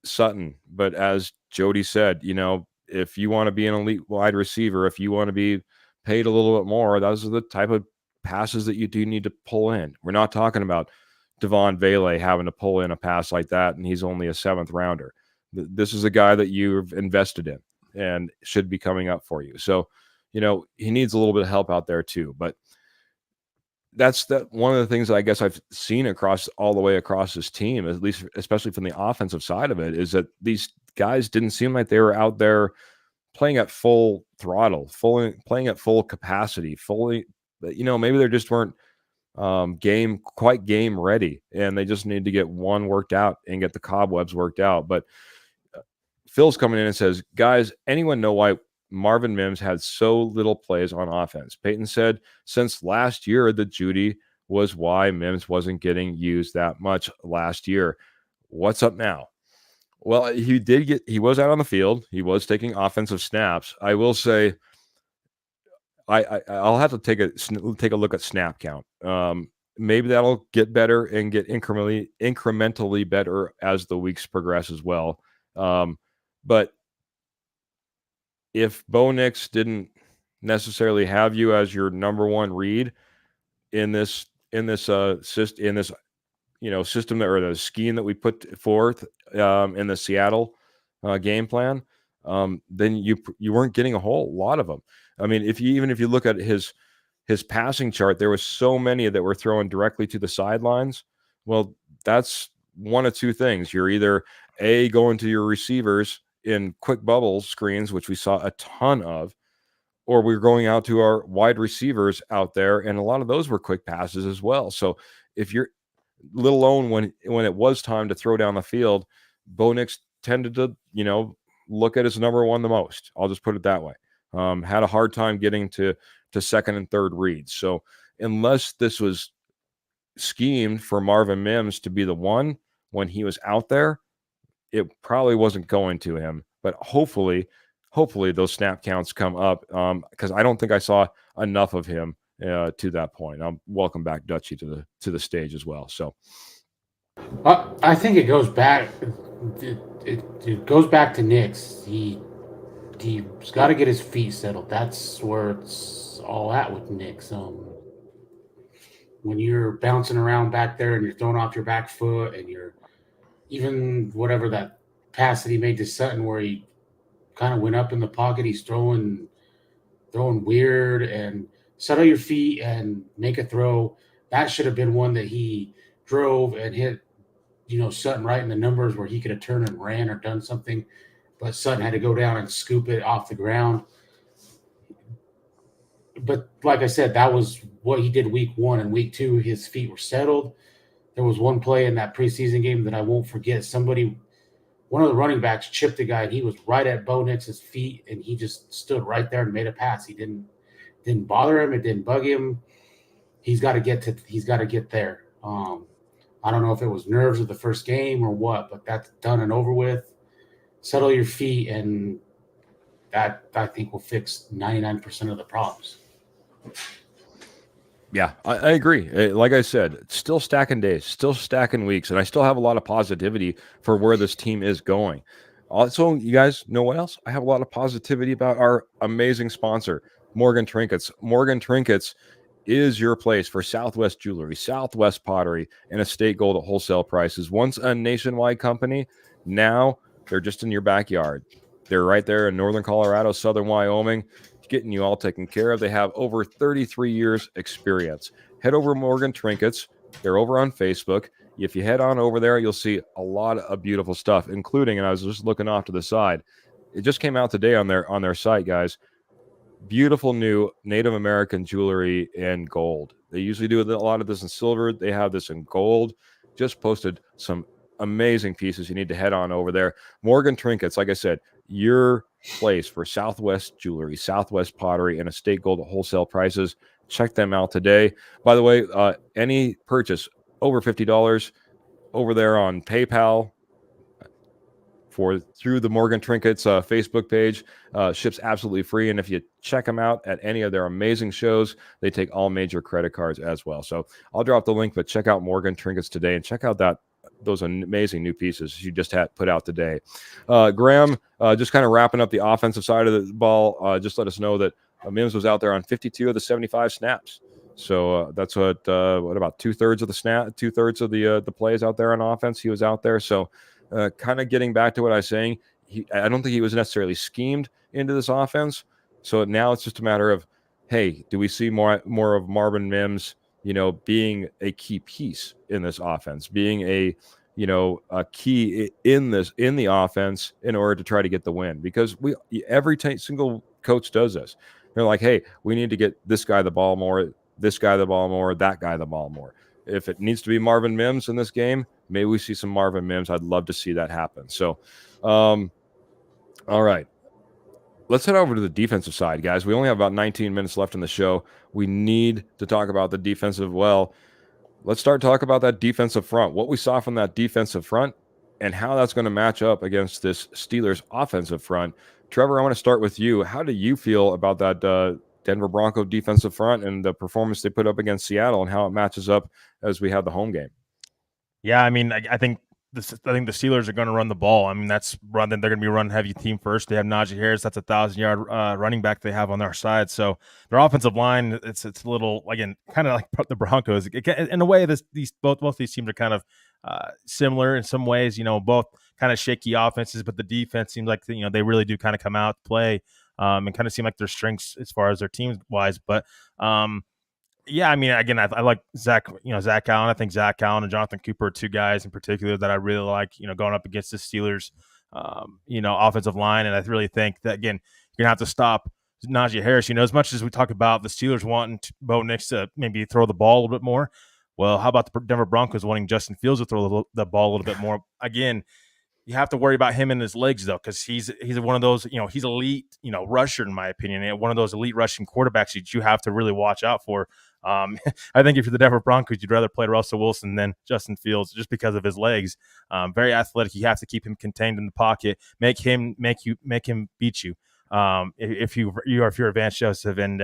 Sutton, but as Jody said, if you want to be an elite wide receiver, if you want to be paid a little bit more, those are the type of passes that you do need to pull in. We're not talking about Devon Vele having to pull in a pass like that, and he's only a 7th rounder. This is a guy that you've invested in and should be coming up for you. So, he needs a little bit of help out there too. But that's one of the things that I guess I've seen all the way across this team, at least especially from the offensive side of it, is that these guys didn't seem like they were out there playing at full throttle, playing at full capacity, maybe they just weren't game ready, and they just need to get one worked out and get the cobwebs worked out. But Phil's coming in and says, guys, anyone know why Marvin Mims had so little plays on offense? Peyton said since last year, the Judy was why Mims wasn't getting used that much last year. What's up now? Well, he was out on the field. He was taking offensive snaps. I will say, I'll have to take a look at snap count. Maybe that'll get better and get incrementally better as the weeks progress as well. But if Bo Nix didn't necessarily have you as your number one read in this system or the scheme that we put forth in the Seattle game plan, then you weren't getting a whole lot of them. I mean, if you look at his passing chart, there was so many that were throwing directly to the sidelines. Well, that's one of two things. You're either going to your receivers in quick bubble screens, which we saw a ton of, or we're going out to our wide receivers out there, and a lot of those were quick passes as well. So if you're, let alone when it was time to throw down the field, Bo Nix tended to, look at his number one the most. I'll just put it that way. Had a hard time getting to second and third reads. So unless this was schemed for Marvin Mims to be the one when he was out there, it probably wasn't going to him. But hopefully those snap counts come up, because I don't think I saw enough of him to that point. Welcome back, Dutchie, to the stage as well. So I think it goes back. It goes back to Nix. He's got to get his feet settled. That's where it's all at with Nix. When you're bouncing around back there and you're throwing off your back foot, and you're even whatever that pass that he made to Sutton where he kind of went up in the pocket, he's throwing weird, and settle your feet and make a throw. That should have been one that he drove and hit, Sutton right in the numbers where he could have turned and ran or done something. But Sutton had to go down and scoop it off the ground. But like I said, that was what he did week one. And week two, his feet were settled. There was one play in that preseason game that I won't forget. One of the running backs chipped a guy, and he was right at Bo Nix's feet, and he just stood right there and made a pass. He didn't bother him. It didn't bug him. He's got to get there. I don't know if it was nerves of the first game or what, but that's done and over with. Settle your feet, and that, I think, will fix 99% of the problems. Yeah, I agree. Like I said, still stacking days, still stacking weeks, and I still have a lot of positivity for where this team is going. Also, you guys know what else? I have a lot of positivity about our amazing sponsor, Morgan Trinkets. Morgan Trinkets is your place for Southwest Jewelry, Southwest Pottery, and Estate Gold at wholesale prices. Once a nationwide company, now they're just in your backyard. They're right there in northern Colorado, southern Wyoming, getting you all taken care of. They have over 33 years experience. Head over to Morgan Trinkets. They're over on Facebook. If you head on over there, you'll see a lot of beautiful stuff, including, and I was just looking off to the side, it just came out today on their site, guys. Beautiful new Native American jewelry in gold. They usually do a lot of this in silver. They have this in gold. Just posted some amazing pieces. You need to head on over there. Morgan Trinkets, like I said, your place for Southwest Jewelry, Southwest Pottery, and Estate Gold at wholesale prices. Check them out today. By the way, any purchase over $50 over there on PayPal through the Morgan Trinkets Facebook page ships absolutely free. And if you check them out at any of their amazing shows, they take all major credit cards as well. So I'll drop the link, but check out Morgan Trinkets today and check out those amazing new pieces you just had put out today. Graham, just kind of wrapping up the offensive side of the ball, just let us know that Mims was out there on 52 of the 75 snaps. So that's what about two-thirds of the plays out there on offense, he was out there. So kind of getting back to what I was saying, I don't think he was necessarily schemed into this offense. So now it's just a matter of, hey, do we see more of Marvin Mims, being a key piece in this offense, being a key in the offense in order to try to get the win. Because every single coach does this. They're like, hey, we need to get this guy the ball more, this guy the ball more, that guy the ball more. If it needs to be Marvin Mims in this game, maybe we see some Marvin Mims. I'd love to see that happen. So, all right. Let's head over to the defensive side, guys. We only have about 19 minutes left in the show. We need to talk about the defensive well. Let's start talking about that defensive front, what we saw from that defensive front, and how that's going to match up against this Steelers offensive front. Trevor, I want to start with you. How do you feel about that Denver Bronco defensive front and the performance they put up against Seattle and how it matches up as we have the home game? Yeah, I mean, I think the Steelers are going to run the ball. I mean, they're going to be run heavy team first. They have Najee Harris. That's 1,000-yard running back they have on their side. So their offensive line, it's a little, again, kind of like the Broncos. In a way, both these teams are kind of similar in some ways. Both kind of shaky offenses, but the defense seems like they really do kind of come out to play and kind of seem like their strengths as far as their team wise. But yeah, I mean, again, I like Zach Allen. I think Zach Allen and Jonathan Cooper are two guys in particular that I really like, going up against the Steelers, offensive line. And I really think that, again, you're going to have to stop Najee Harris. As much as we talk about the Steelers wanting Bo Nix to maybe throw the ball a little bit more, well, how about the Denver Broncos wanting Justin Fields to throw the ball a little bit more? Again, you have to worry about him and his legs, though, because he's one of those, he's elite, rusher, in my opinion, and one of those elite rushing quarterbacks that you have to really watch out for. I think if you're the Denver Broncos, you'd rather play Russell Wilson than Justin Fields just because of his legs. Very athletic. You have to keep him contained in the pocket, make him beat you. If you're Vance Joseph, and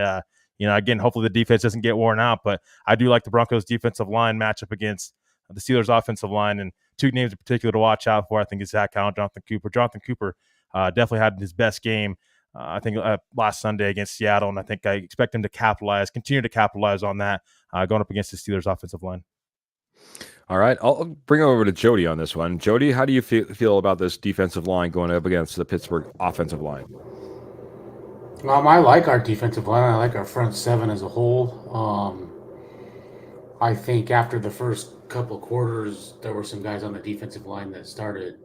again, hopefully the defense doesn't get worn out. But I do like the Broncos defensive line matchup against the Steelers offensive line, and two names in particular to watch out for, I think, is Zach Allen, Jonathan Cooper. Jonathan Cooper definitely had his best game, I think, last Sunday against Seattle, and I think I expect him to continue to capitalize on that going up against the Steelers offensive line. All right, I'll bring it over to Jody on this one. Jody, how do you feel about this defensive line going up against the Pittsburgh offensive line? I like our defensive line. I like our front seven as a whole. I think after the first couple of quarters, there were some guys on the defensive line that started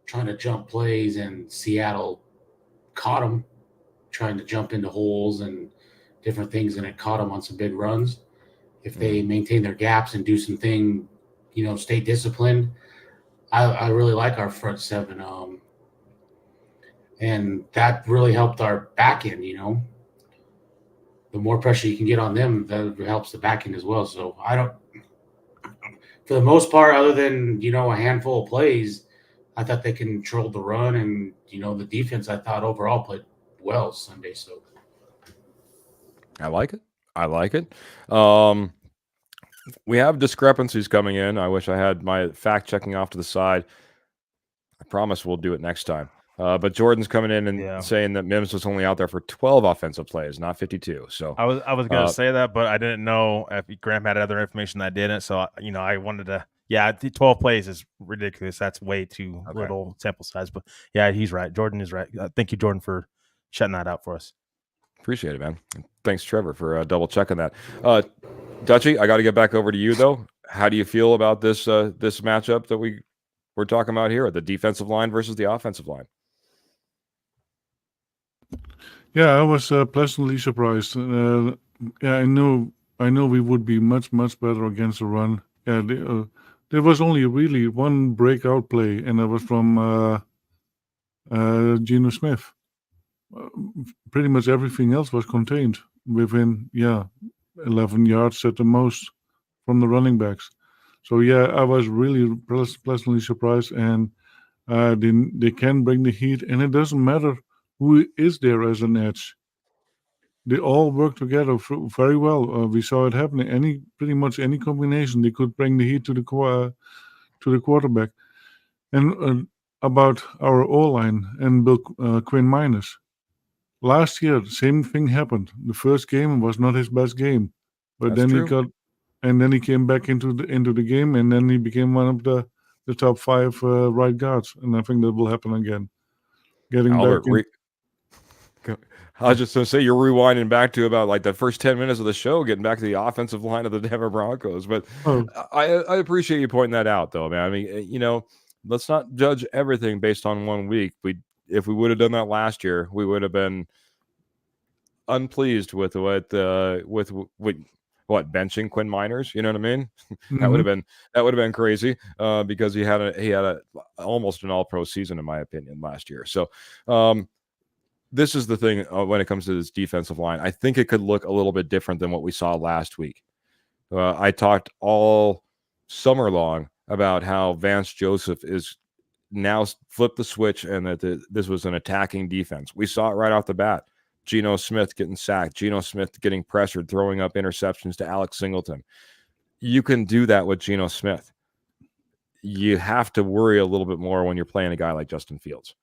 trying to jump plays, and Seattle caught them trying to jump into holes and different things, and it caught them on some big runs. If they maintain their gaps and do something, stay disciplined, I really like our front seven. And that really helped our back end, The more pressure you can get on them, that helps the back end as well. So for the most part, other than, a handful of plays, I thought they controlled the run, and, the defense, I thought overall played well Sunday. So I like it. We have discrepancies coming in. I wish I had my fact checking off to the side. I promise we'll do it next time. But Jordan's coming in and saying that Mims was only out there for 12 offensive plays, not 52. So I was going to say that, but I didn't know if Graham had other information that I didn't. So, I wanted to. Yeah, 12 plays is ridiculous. That's way too little sample size. But yeah, he's right. Jordan is right. Thank you, Jordan, for shutting that out for us. Appreciate it, man. Thanks, Trevor, for double checking that. Dutchie, I got to get back over to you though. How do you feel about this matchup that we're talking about here, the defensive line versus the offensive line? Yeah, I was pleasantly surprised. I know we would be much better against the run. Yeah, there was only really one breakout play, and that was from Geno Smith. Pretty much everything else was contained within 11 yards at the most from the running backs. So yeah, I was really pleasantly surprised, and they can bring the heat, and it doesn't matter who is there as an edge. They all work together very well. We saw it happening. Pretty much any combination, they could bring the heat to the quarterback. And about our O-line and Bill Quinn minus. Last year, the same thing happened. The first game was not his best game, but That's then true. then he came back into the game, and then he became one of the top 5 right guards. And I think that will happen again. I was just going to say you're rewinding back to about like the first 10 minutes of the show, getting back to the offensive line of the Denver Broncos. But Oh, I appreciate you pointing that out, though, man. I mean, let's not judge everything based on 1 week. If we would have done that last year, we would have been unpleased with what benching Quinn Miners. You know what I mean? That would have been crazy because he had a almost an all-pro season, in my opinion, last year. So this is the thing when it comes to this defensive line. I think it could look a little bit different than what we saw last week. I talked all summer long about how Vance Joseph is now flipped the switch and that this was an attacking defense. We saw it right off the bat. Geno Smith getting sacked, Geno Smith getting pressured, throwing up interceptions to Alex Singleton. You can do that with Geno Smith. You have to worry a little bit more when you're playing a guy like Justin Fields.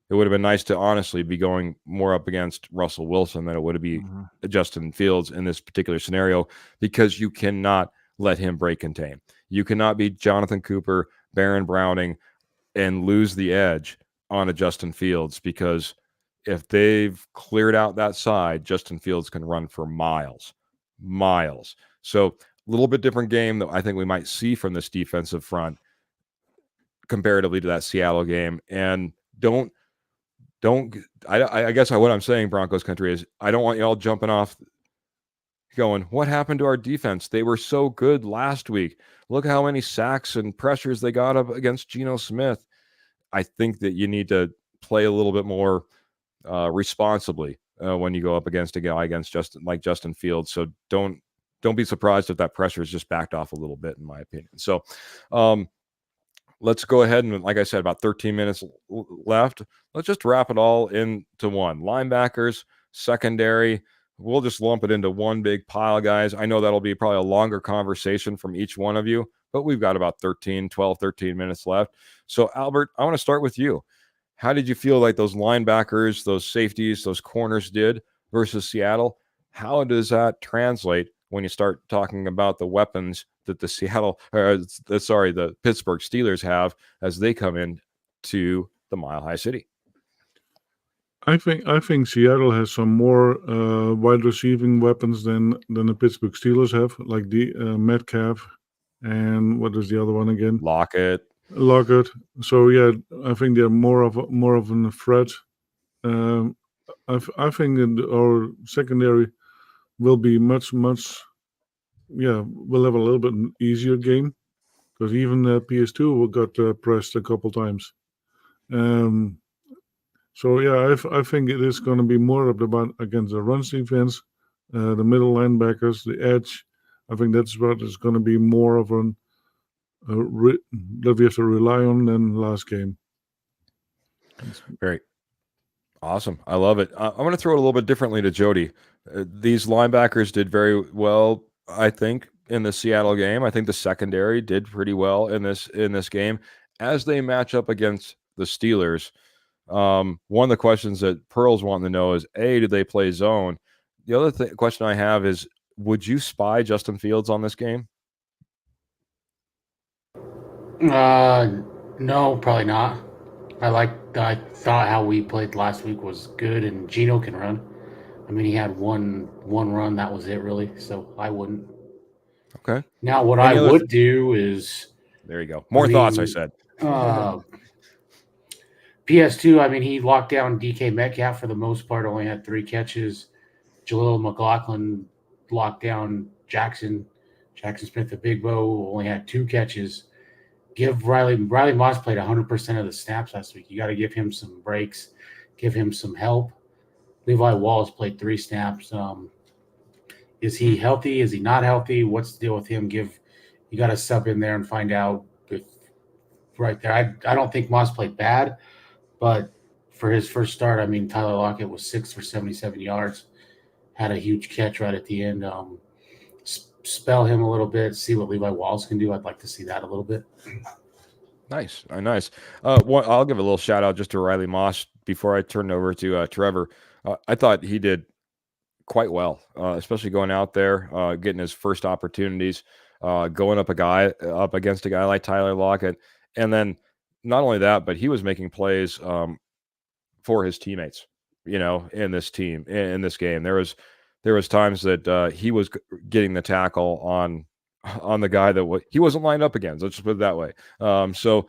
It would have been nice to honestly be going more up against Russell Wilson than it would be Justin Fields in this particular scenario, because you cannot let him break contain. You cannot be Jonathan Cooper, Baron Browning, and lose the edge on a Justin Fields, because if they've cleared out that side, Justin Fields can run for miles. So a little bit different game that I think we might see from this defensive front comparatively to that Seattle game. And I guess what I'm saying, Broncos country, is I don't want y'all jumping off going, what happened to our defense? They were so good last week. Look how many sacks and pressures they got up against Geno Smith. I think that you need to play a little bit more responsibly when you go up against a guy Justin Fields. So don't be surprised if that pressure is just backed off a little bit, in my opinion. So let's go ahead and, like I said, about 13 minutes left. Let's just wrap it all into one. Linebackers, secondary. We'll just lump it into one big pile, guys. I know that'll be probably a longer conversation from each one of you, but we've got about 13 minutes left. So, Albert, I want to start with you. How did you feel like those linebackers, those safeties, those corners did versus Seattle? How does that translate when you start talking about the weapons that the Pittsburgh Steelers have as they come in to the Mile High City? I think Seattle has some more wide receiving weapons than the Pittsburgh Steelers have, like the Metcalf, and what is the other one again? Lockett. So yeah, I think they're more of a threat. I think our secondary will be much we'll have a little bit easier game, because even PS2 got pressed a couple times. So yeah, I think it is going to be more of against the run defense, the middle linebackers, the edge. I think that's what is going to be more of that we have to rely on than last game. Very awesome. I love it. I want to throw it a little bit differently to Jody. These linebackers did very well, I think, in the Seattle game. I think the secondary did pretty well in this game as they match up against the Steelers. One of the questions that Pearl's wanting to know is, A, did they play zone? The other question I have is, would you spy Justin Fields on this game? No, probably not. I thought how we played last week was good, and Geno can run. I mean, he had one run, that was it really. So I wouldn't. Okay. Now, what I would do is, there you go. More thoughts, I said. PS2, I mean, he locked down DK Metcalf for the most part, only had 3 catches. Jaleel McLaughlin locked down Jackson Smith, the Big Bo, only had 2 catches. Give Riley Moss played 100% of the snaps last week. You got to give him some breaks, give him some help. Levi Wallace played 3 snaps. Is he healthy? Is he not healthy? What's the deal with him? You got to sub in there and find out. Right there, I don't think Moss played bad, but for his first start, I mean, Tyler Lockett was 6 for 77 yards, had a huge catch right at the end. Spell him a little bit, see what Levi Wallace can do. I'd like to see that a little bit. Nice. I'll give a little shout out just to Riley Moss before I turn it over to Trevor. I thought he did quite well, especially going out there, getting his first opportunities, going up against a guy like Tyler Lockett. And then not only that, but he was making plays for his teammates. in this team, in this game. There was times that he was getting the tackle on the guy that he wasn't lined up against. Let's just put it that way. So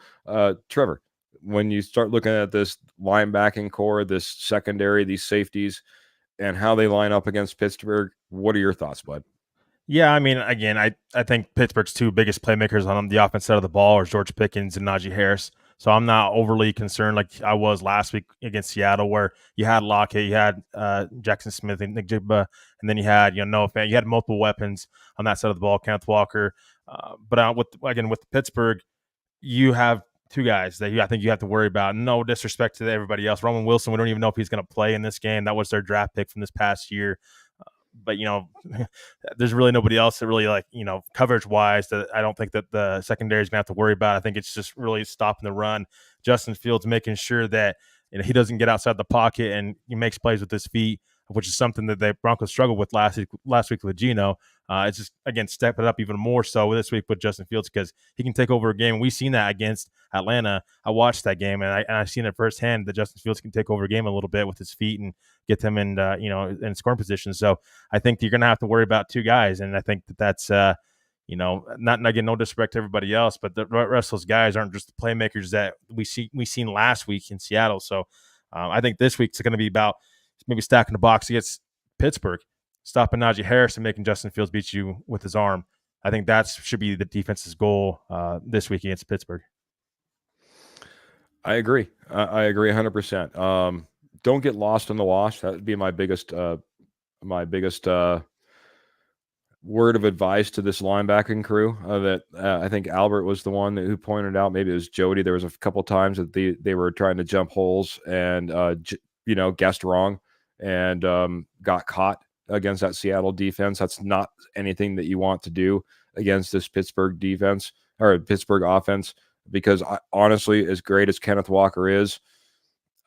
Trevor, when you start looking at this linebacking core, this secondary, these safeties, and how they line up against Pittsburgh, what are your thoughts, bud? Yeah, I mean, again, I think Pittsburgh's two biggest playmakers on the offense side of the ball are George Pickens and Najee Harris. So I'm not overly concerned like I was last week against Seattle, where you had Lockett, you had Jackson Smith and Nick Jigba, and then you had Noah Fant. You had multiple weapons on that side of the ball, Kenneth Walker. But with Pittsburgh, you have two guys that I think you have to worry about. No disrespect to everybody else. Roman Wilson, we don't even know if he's going to play in this game. That was their draft pick from this past year. But there's really nobody else that really coverage wise that I don't think that the secondary is gonna have to worry about. I think it's just really stopping the run. Justin Fields making sure that he doesn't get outside the pocket and he makes plays with his feet, which is something that the Broncos struggled with last week with Geno. It's just, again, step it up even more so this week with Justin Fields because he can take over a game. We've seen that against Atlanta. I watched that game, and I've seen it firsthand that Justin Fields can take over a game a little bit with his feet and get them in, in scoring position. So I think you're going to have to worry about two guys, and I think that's not, again, no disrespect to everybody else, but the rest of those guys aren't just the playmakers that we seen last week in Seattle. So I think this week's going to be about maybe stacking the box against Pittsburgh, stopping Najee Harris and making Justin Fields beat you with his arm. I think that should be the defense's goal this week against Pittsburgh. I agree. I agree 100%. Don't get lost in the wash. That would be my biggest word of advice to this linebacking crew. I think Albert was the one who pointed out. Maybe it was Jody. There was a couple times that they were trying to jump holes and guessed wrong and got caught against that Seattle defense. That's not anything that you want to do against this Pittsburgh defense or Pittsburgh offense, because honestly, as great as Kenneth Walker is,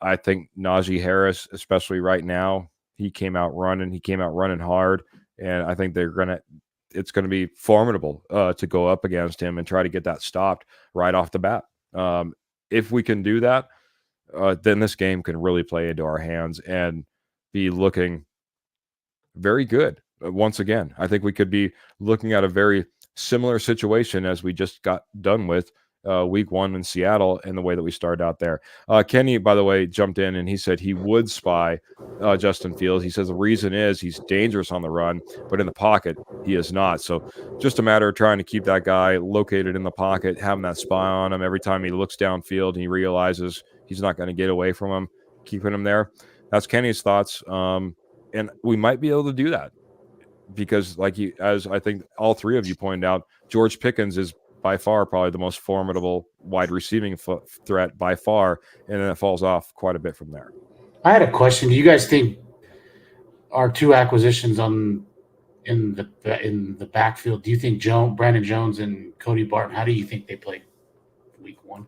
I think Najee Harris, especially right now, he came out running hard, and I think it's going to be formidable to go up against him and try to get that stopped right off the bat. If we can do that, then this game can really play into our hands and be looking very good. Once again, I think we could be looking at a very similar situation as we just got done with week one in Seattle and the way that we started out there. Kenny, by the way, jumped in and he said he would spy Justin Fields. He says the reason is he's dangerous on the run, but in the pocket, he is not. So just a matter of trying to keep that guy located in the pocket, having that spy on him every time he looks downfield and he realizes he's not going to get away from him, keeping him there. That's Kenny's thoughts. And we might be able to do that because, as I think all three of you pointed out, George Pickens is by far probably the most formidable wide receiving threat by far, and then it falls off quite a bit from there. I had a question. Do you guys think our two acquisitions in the backfield, do you think Brandon Jones and Cody Barton, how do you think they played week one?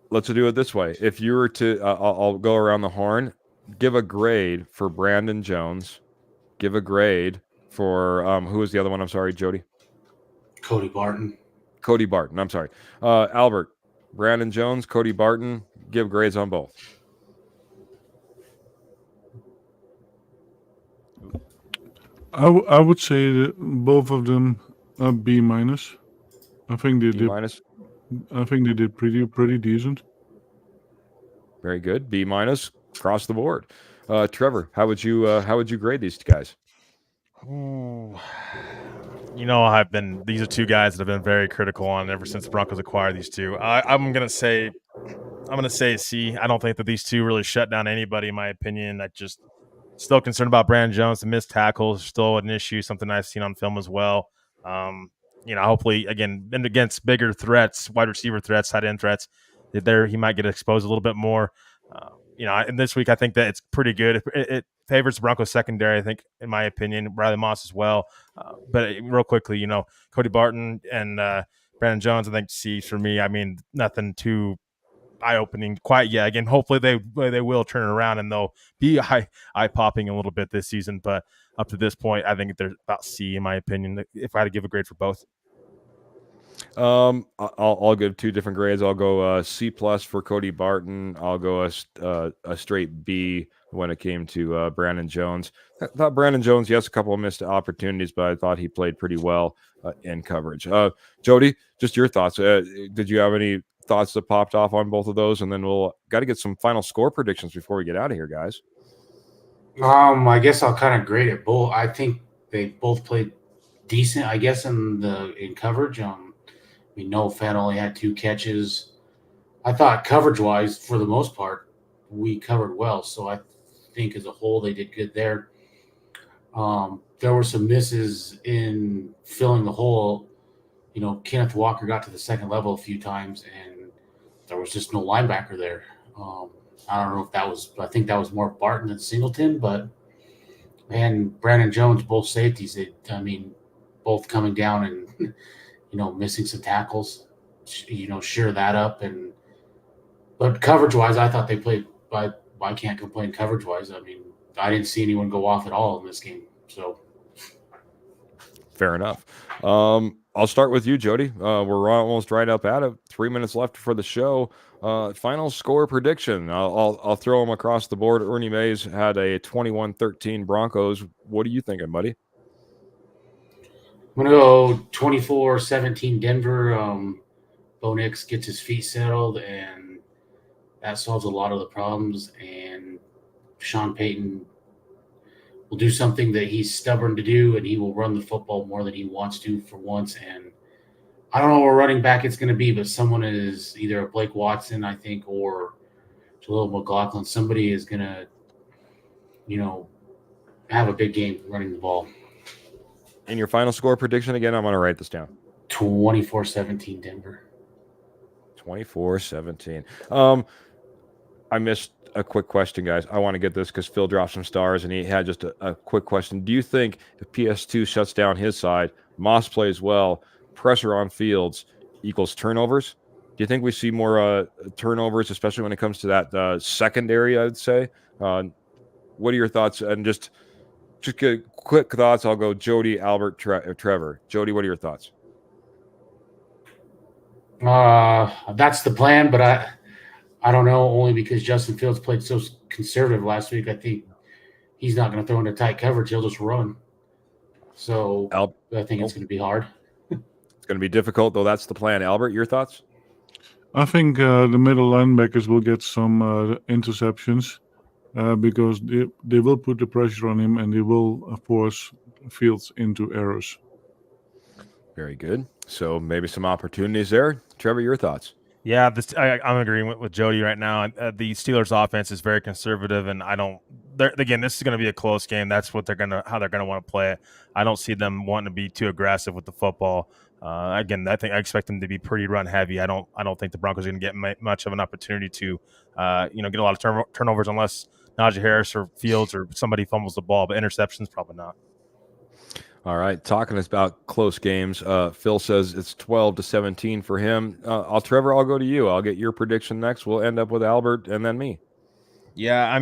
Let's do it this way. If you were to, I'll go around the horn, give a grade for Brandon Jones, give a grade for who was the other one? I'm sorry, Jody. Cody Barton. I'm sorry. Albert, Brandon Jones, Cody Barton, give grades on both. I would say that both of them are B-. I think they did. I think they did pretty decent. Very good. B- across the board. Trevor, how would you grade these guys? Ooh. These are two guys that I've been very critical on ever since the Broncos acquired these two. I'm gonna say C. I don't think that these two really shut down anybody, in my opinion. I just still concerned about Brandon Jones. The missed tackles still an issue, something I've seen on film as well. Hopefully, again, and against bigger threats, wide receiver threats, tight end threats, he might get exposed a little bit more. And this week I think that it's pretty good. It favors the Broncos secondary, I think, in my opinion. Riley Moss as well. But real quickly, Cody Barton and Brandon Jones, I think C for me. I mean, nothing too eye-opening quite yet. Again, hopefully they will turn it around and they'll be eye-popping a little bit this season. But up to this point, I think they're about C in my opinion, if I had to give a grade for both. I'll give two different grades. I'll go C+ for Cody Barton. I'll go a straight B when it came to Brandon Jones. I thought Brandon Jones, yes, a couple of missed opportunities, but I thought he played pretty well in coverage. Jody, just your thoughts. Did you have any thoughts that popped off on both of those? And then we'll got to get some final score predictions before we get out of here, guys. I guess I'll kind of grade it both. I think they both played decent, I guess, in coverage. Noah Fant only had 2 catches. I thought coverage-wise, for the most part, we covered well. So I think as a whole, they did good there. There were some misses in filling the hole. Kenneth Walker got to the second level a few times, and there was just no linebacker there. I don't know if that was – I think that was more Barton than Singleton, but – and Brandon Jones, both safeties, both coming down and – missing some tackles, sure that up. But coverage-wise, I thought they played – I can't complain coverage-wise. I didn't see anyone go off at all in this game. So fair enough. I'll start with you, Jody. We're almost right up at it. 3 minutes left for the show. Final score prediction. I'll throw them across the board. Ernie Mays had a 21-13 Broncos. What are you thinking, buddy? I'm going to go 24-17 Denver. Bo Nix gets his feet settled, and that solves a lot of the problems. And Sean Payton will do something that he's stubborn to do, and he will run the football more than he wants to for once. And I don't know what running back it's going to be, but someone is either a Blake Watson, I think, or Jaleel McLaughlin. Somebody is going to, have a big game running the ball. And your final score prediction again, I'm going to write this down. 24-17 Denver. 24-17. I missed a quick question, guys. I want to get this because Phil dropped some stars, and he had just a quick question. Do you think if PS2 shuts down his side, Moss plays well, pressure on Fields equals turnovers? Do you think we see more turnovers, especially when it comes to that secondary, I would say? What are your thoughts? And just get quick thoughts. I'll go Jody, Albert, Trevor. Jody, what are your thoughts? That's the plan, but I don't know, only because Justin Fields played so conservative last week. I think he's not going to throw into tight coverage. He'll just run. So I think it's going to be hard. It's going to be difficult, though. That's the plan. Albert, your thoughts? I think the middle linebackers will get some interceptions because they will put the pressure on him and they will force Fields into errors. Very good. So maybe some opportunities there. Trevor, your thoughts? Yeah, I'm agreeing with Jody right now. The Steelers' offense is very conservative, and again, this is going to be a close game. That's what how they're gonna want to play it. I don't see them wanting to be too aggressive with the football. Again, I expect them to be pretty run heavy. I don't think the Broncos are going to get much of an opportunity to, get a lot of turnovers unless Najee Harris or Fields or somebody fumbles the ball. But interceptions, probably not. All right, talking about close games, Phil says it's 12-17 for him. Trevor, I'll go to you. I'll get your prediction next. We'll end up with Albert and then me. Yeah,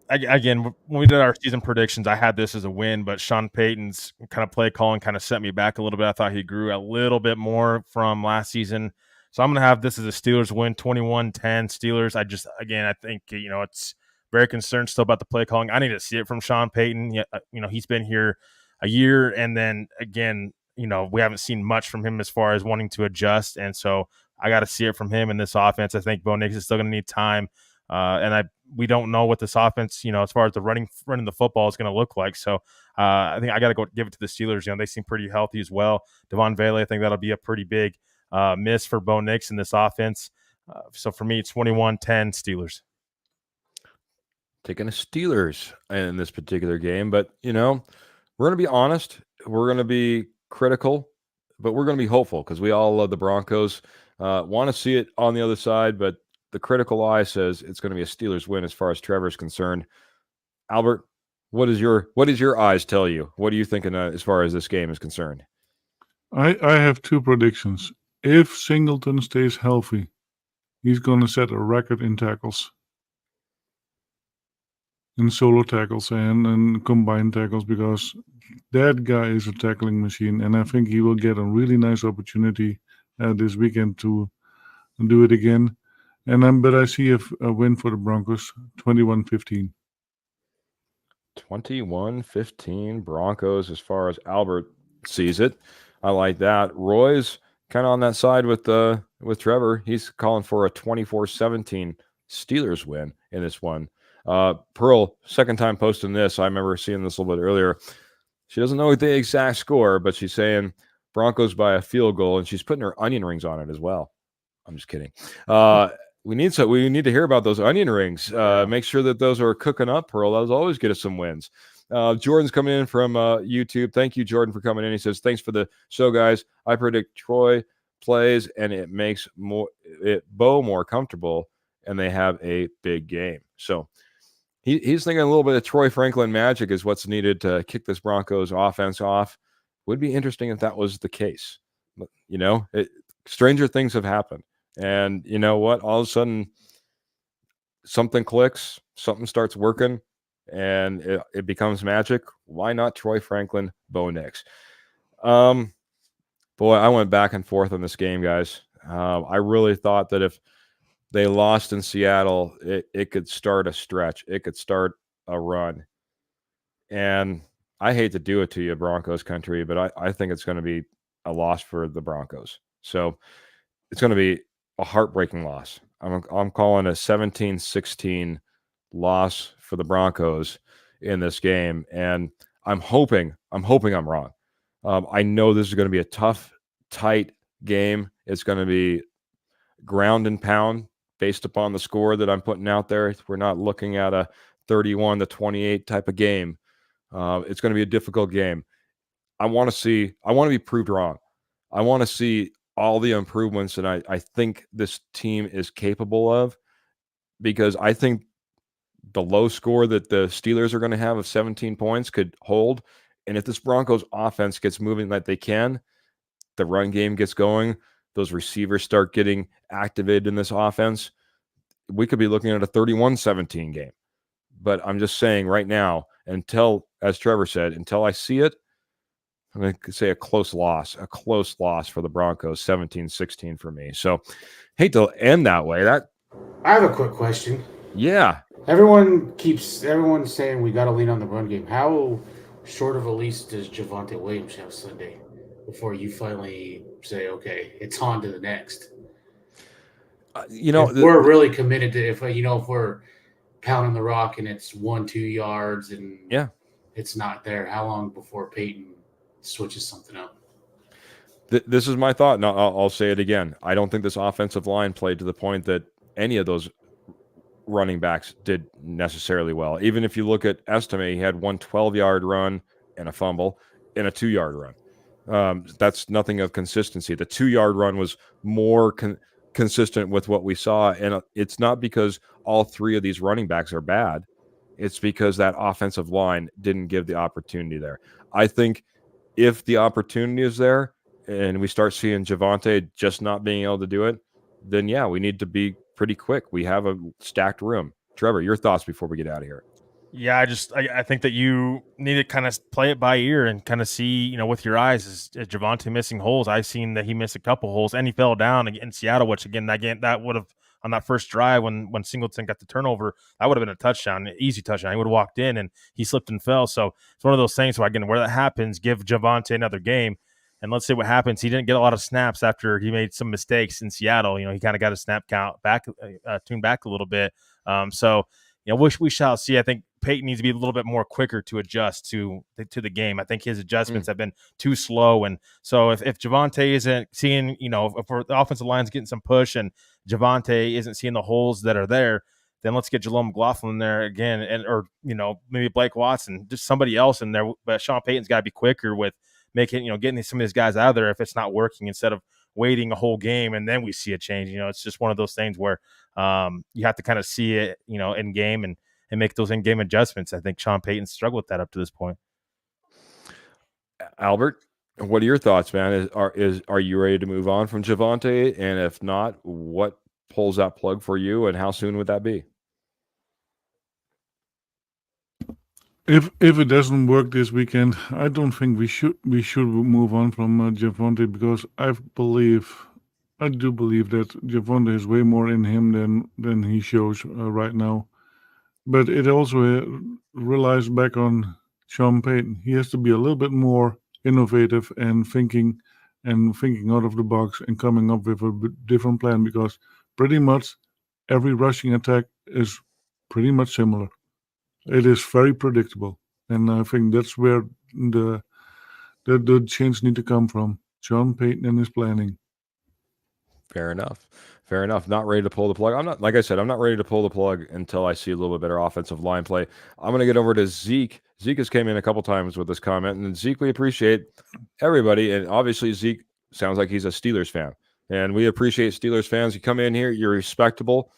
again, when we did our season predictions, I had this as a win, but Sean Payton's kind of play calling kind of set me back a little bit. I thought he grew a little bit more from last season. So I'm going to have this as a Steelers win, 21-10 Steelers. I think, it's very concerned still about the play calling. I need to see it from Sean Payton. He's been here a year, and then again, we haven't seen much from him as far as wanting to adjust, and so I got to see it from him in this offense. I think Bo Nix is still going to need time, and we don't know what this offense, as far as the running the football is going to look like. So I think I got to go give it to the Steelers. They seem pretty healthy as well. Devon Vele, I think that'll be a pretty big miss for Bo Nix in this offense. So for me, it's 21-10 Steelers. Taking the Steelers in this particular game, but we're going to be honest. We're going to be critical, but we're going to be hopeful because we all love the Broncos. Want to see it on the other side, but the critical eye says it's going to be a Steelers win as far as Trevor's concerned. Albert, what does your eyes tell you? What are you thinking as far as this game is concerned? I have two predictions. If Singleton stays healthy, he's going to set a record in tackles. In solo tackles and combined tackles, because that guy is a tackling machine, and I think he will get a really nice opportunity this weekend to do it again. But I see a win for the Broncos, 21-15. 21-15 Broncos as far as Albert sees it. I like that. Roy's kind of on that side with Trevor. He's calling for a 24-17 Steelers win in this one. Pearl, second time posting this. I remember seeing this a little bit earlier. She doesn't know the exact score, but she's saying Broncos by a field goal, and she's putting her onion rings on it as well. I'm just kidding. We need to hear about those onion rings. Make sure that those are cooking up, Pearl. Those always get us some wins. Jordan's coming in from YouTube. Thank you, Jordan, for coming in. He says, thanks for the show, guys. I predict Troy plays, and it makes Bo more comfortable, and they have a big game. So he's thinking a little bit of Troy Franklin magic is what's needed to kick this Broncos offense off. Would be interesting if that was the case. You know, stranger things have happened. And you know what? All of a sudden, something clicks, something starts working, and it becomes magic. Why not Troy Franklin, Bo Nix? Boy, I went back and forth on this game, guys. I really thought that if they lost in Seattle, it could start a stretch. It could start a run. And I hate to do it to you, Broncos country, but I think it's going to be a loss for the Broncos. So it's going to be a heartbreaking loss. I'm calling a 17-16 loss for the Broncos in this game, and I'm hoping I'm wrong. I know this is going to be a tough, tight game. It's going to be ground and pound based upon the score that I'm putting out there. We're not looking at a 31-28 type of game. It's going to be a difficult game. I want to be proved wrong. I want to see all the improvements that I think this team is capable of, because I think the low score that the Steelers are going to have of 17 points could hold. And if this Broncos offense gets moving like they can, the run game gets going, those receivers start getting activated in this offense, we could be looking at a 31-17 game. But I'm just saying right now, until, as Trevor said, until I see it, I'm going to say a close loss for the Broncos, 17-16 for me. So hate to end that way. I have a quick question. Yeah. Everyone's saying we got to lean on the run game. How short of a leash does Javonte Williams have Sunday before you finally say, okay, it's on to the next? We're really committed to, if we're pounding the rock and it's 1-2 yards and it's not there, how long before Peyton switches something up? This is my thought. Now I'll say it again. I don't think this offensive line played to the point that any of those running backs did necessarily well. Even if you look at Estime, he had one 12-yard run and a fumble and a 2-yard run. That's nothing of consistency. The 2-yard run was more consistent with what we saw, and it's not because all three of these running backs are bad. It's because that offensive line didn't give the opportunity there. I think if the opportunity is there and we start seeing Javonte just not being able to do it, then yeah, we need to be pretty quick. We have a stacked room. Trevor, your thoughts before we get out of here? Yeah, I think that you need to kind of play it by ear and kind of see, with your eyes. Is Javonte missing holes? I've seen that he missed a couple holes, and he fell down in Seattle, which again that would have, on that first drive when Singleton got the turnover, that would have been a touchdown, an easy touchdown. He would have walked in and he slipped and fell. So it's one of those things where, again, where that happens, give Javonte another game. And let's see what happens. He didn't get a lot of snaps after he made some mistakes in Seattle. He kind of got his snap count back, tuned back a little bit. We shall see. I think Peyton needs to be a little bit more quicker to adjust to the game. I think his adjustments have been too slow. And so if Javonte isn't seeing, if the offensive line's getting some push and Javonte isn't seeing the holes that are there, then let's get Jalome McLaughlin there again, or maybe Blake Watson, just somebody else in there. But Sean Payton's got to be quicker with making, getting some of these guys out of there if it's not working, instead of waiting a whole game and then we see a change. It's just one of those things where you have to kind of see it, in game and make those in-game adjustments. I think Sean Payton struggled with that up to this point. Albert, what are your thoughts, man? Are you ready to move on from Javonte? And if not, what pulls that plug for you, and how soon would that be? If it doesn't work this weekend, I don't think we should move on from Javonte, because I believe I do believe that Javonte has way more in him than he shows right now. But it also relies back on Sean Payton. He has to be a little bit more innovative and thinking out of the box and coming up with a different plan, because pretty much every rushing attack is pretty much similar. It is very predictable, and I think that's where the change need to come from. Sean Payton and his planning. Fair enough. Fair enough. Not ready to pull the plug. I'm not, like I said, I'm not ready to pull the plug until I see a little bit better offensive line play. I'm going to get over to Zeke. Zeke has came in a couple times with this comment, and Zeke, we appreciate everybody. And obviously, Zeke sounds like he's a Steelers fan, and we appreciate Steelers fans. You come in here, you're respectable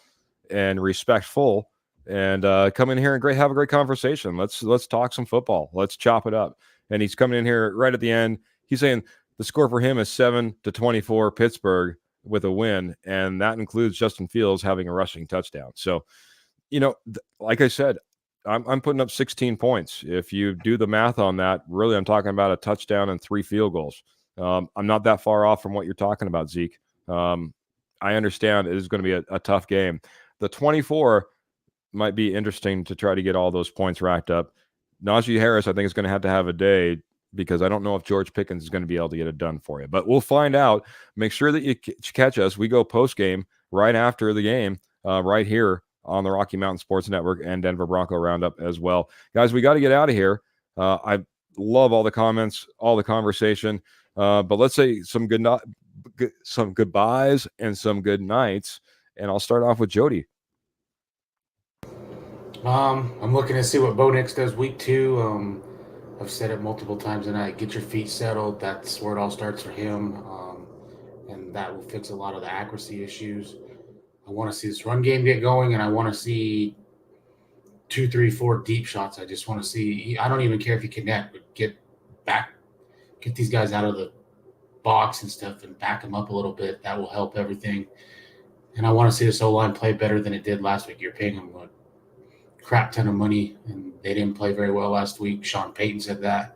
and respectful, and come in here and have a great conversation. Let's talk some football. Let's chop it up. And he's coming in here right at the end. He's saying the score for him is 7-24 Pittsburgh with a win, and that includes Justin Fields having a rushing touchdown. So, like I said, I'm putting up 16 points. If you do the math on that, really, I'm talking about a touchdown and 3 field goals. I'm not that far off from what you're talking about, Zeke. I understand it is going to be a tough game. The 24 might be interesting to try to get all those points racked up. Najee Harris, I think, is going to have a day, because I don't know if George Pickens is going to be able to get it done for you. But we'll find out. Make sure that you catch us. We go post-game right after the game, right here on the Rocky Mountain Sports Network and Denver Bronco Roundup as well. Guys, we got to get out of here. I love all the comments, all the conversation. But let's say some goodbyes and some good nights. And I'll start off with Jody. I'm looking to see what Bo Nix does week 2. I've said it multiple times tonight. Get your feet settled. That's where it all starts for him, and that will fix a lot of the accuracy issues. I want to see this run game get going, and I want to see 2, 3, 4 deep shots. I just want to see. I don't even care if you connect, but get these guys out of the box and stuff, and back them up a little bit. That will help everything. And I want to see this O-line play better than it did last week. You're paying them a crap ton of money, and they didn't play very well last week. Sean Payton said that.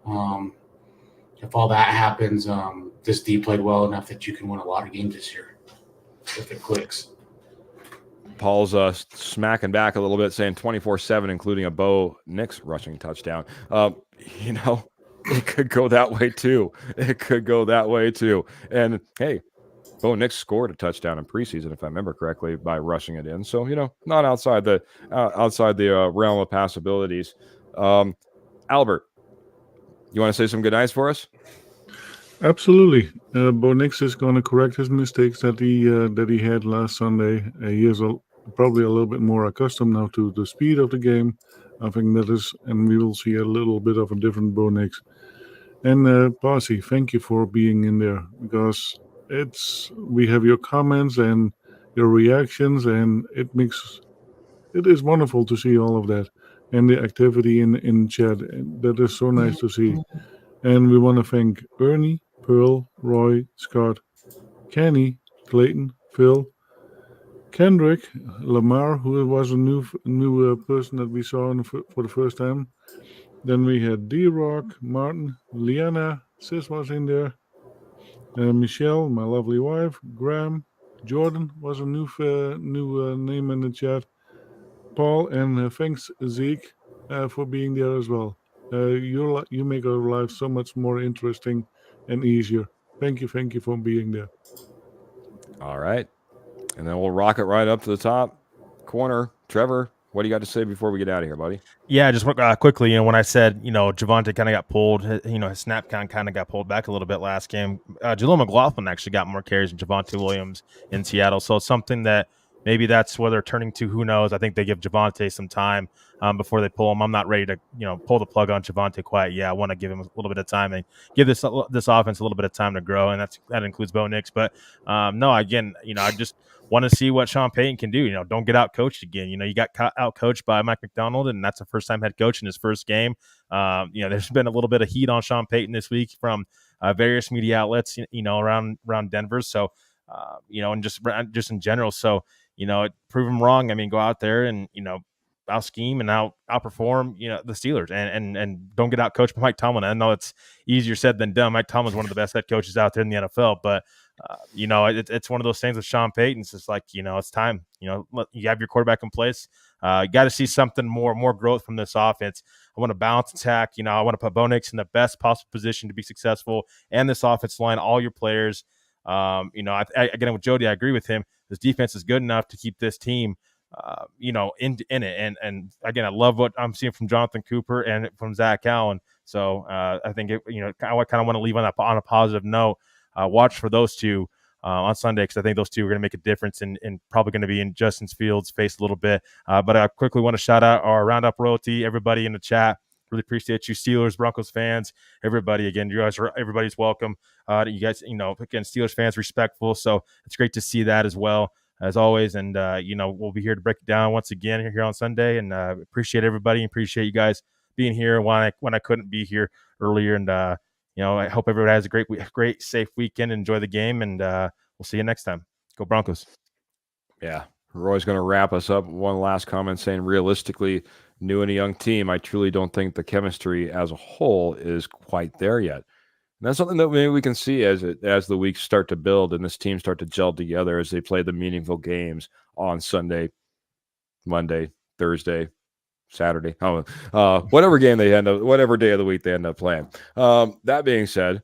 If all that happens, this D played well enough that you can win a lot of games this year if it clicks. Paul's smacking back a little bit, saying 24-7, including a Bo Nix rushing touchdown. It could go that way too. And hey, Bo Nix scored a touchdown in preseason, if I remember correctly, by rushing it in. So, not outside the realm of possibilities. Albert, you want to say some good nights for us? Absolutely. Bo Nix is going to correct his mistakes that he had last Sunday. He is probably a little bit more accustomed now to the speed of the game. I think that is, and we will see a little bit of a different Bo Nix. And Posse, thank you for being in there, because we have your comments and your reactions, and it is wonderful to see all of that and the activity in chat. That is so nice to see. And we want to thank Ernie, Pearl, Roy, Scott, Kenny, Clayton, Phil, Kendrick, Lamar, who was a new person that we saw for the first time. Then we had D-Rock, Martin, Liana, Sis was in there. Michelle, my lovely wife, Graham, Jordan was a new name in the chat. Paul, and thanks Zeke for being there as well. You make our life so much more interesting and easier. Thank you for being there. All right, and then we'll rock it right up to the top corner. Trevor, what do you got to say before we get out of here, buddy? Yeah, just quickly, when I said, Javonte kind of got pulled, his snap count kind of got pulled back a little bit last game. Jaleel McLaughlin actually got more carries than Javonte Williams in Seattle. So it's something that maybe that's where they're turning to. Who knows? I think they give Javonte some time before they pull him. I'm not ready to, pull the plug on Javonte quite yet. I want to give him a little bit of time and give this offense a little bit of time to grow, and that includes Bo Nix. But no, again, I just want to see what Sean Payton can do. Don't get out coached again. You got out coached by Mike McDonald, and that's a first time head coach in his first game. There's been a little bit of heat on Sean Payton this week from various media outlets, around Denver. So, and just in general. So, prove him wrong. I mean, go out there and, out scheme and outperform, the Steelers and don't get out coached by Mike Tomlin. I know it's easier said than done. Mike Tomlin's one of the best head coaches out there in the NFL, but It's one of those things with Sean Payton. It's just like, it's time. You have your quarterback in place. You got to see something more growth from this offense. I want to balance attack. I want to put Bo Nix in the best possible position to be successful, and this offense line, all your players. Again, with Jody, I agree with him. This defense is good enough to keep this team, in it. And again, I love what I'm seeing from Jonathan Cooper and from Zach Allen. So I think I kind of want to leave on a positive note. Watch for those two on Sunday, because I think those two are going to make a difference and probably going to be in Justin Fields' face a little bit. But I quickly want to shout out our Roundup royalty, everybody in the chat. Really appreciate you, Steelers, Broncos fans, everybody. Again, everybody's welcome. You guys, again, Steelers fans, respectful. So it's great to see that as well, as always. And, we'll be here to break it down once again here on Sunday. And appreciate everybody. Appreciate you guys being here when I couldn't be here earlier. And, I hope everybody has a great, safe weekend. Enjoy the game. And we'll see you next time. Go Broncos. Yeah. Roy's going to wrap us up. One last comment saying, realistically, new and a young team, I truly don't think the chemistry as a whole is quite there yet. And that's something that maybe we can see as the weeks start to build and this team start to gel together as they play the meaningful games on Sunday, Monday, Thursday, Saturday, whatever game they whatever day of the week they end up playing. That being said,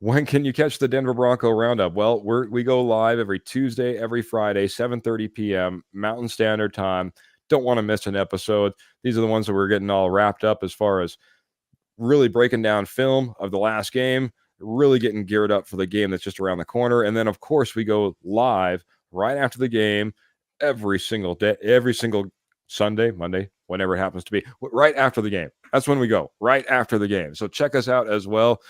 when can you catch the Denver Bronco Roundup? Well, we go live every Tuesday, every Friday, 7:30 p.m. Mountain Standard Time. Don't want to miss an episode. These are the ones that we're getting all wrapped up as far as really breaking down film of the last game, really getting geared up for the game that's just around the corner. And then, of course, we go live right after the game every single day, every single Sunday, Monday, whenever it happens to be, right after the game. That's when we go, right after the game. So check us out as well.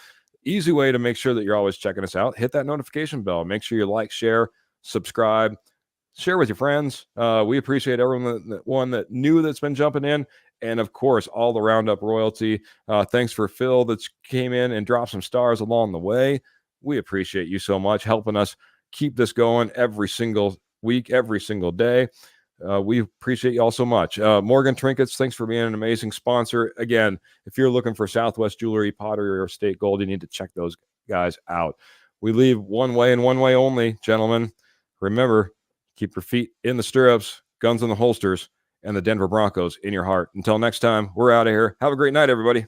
Easy way to make sure that you're always checking us out. Hit that notification bell. Make sure you like, share, subscribe, share with your friends. We appreciate everyone that knew that's been jumping in. And, of course, all the Roundup royalty. Thanks for Phil that came in and dropped some stars along the way. We appreciate you so much, helping us keep this going every single week, every single day. We appreciate you all so much. Morgan Trinkets, thanks for being an amazing sponsor. Again, if you're looking for Southwest Jewelry, Pottery, or State Gold, you need to check those guys out. We leave one way and one way only, gentlemen. Remember, keep your feet in the stirrups, guns in the holsters, and the Denver Broncos in your heart. Until next time, we're out of here. Have a great night, everybody.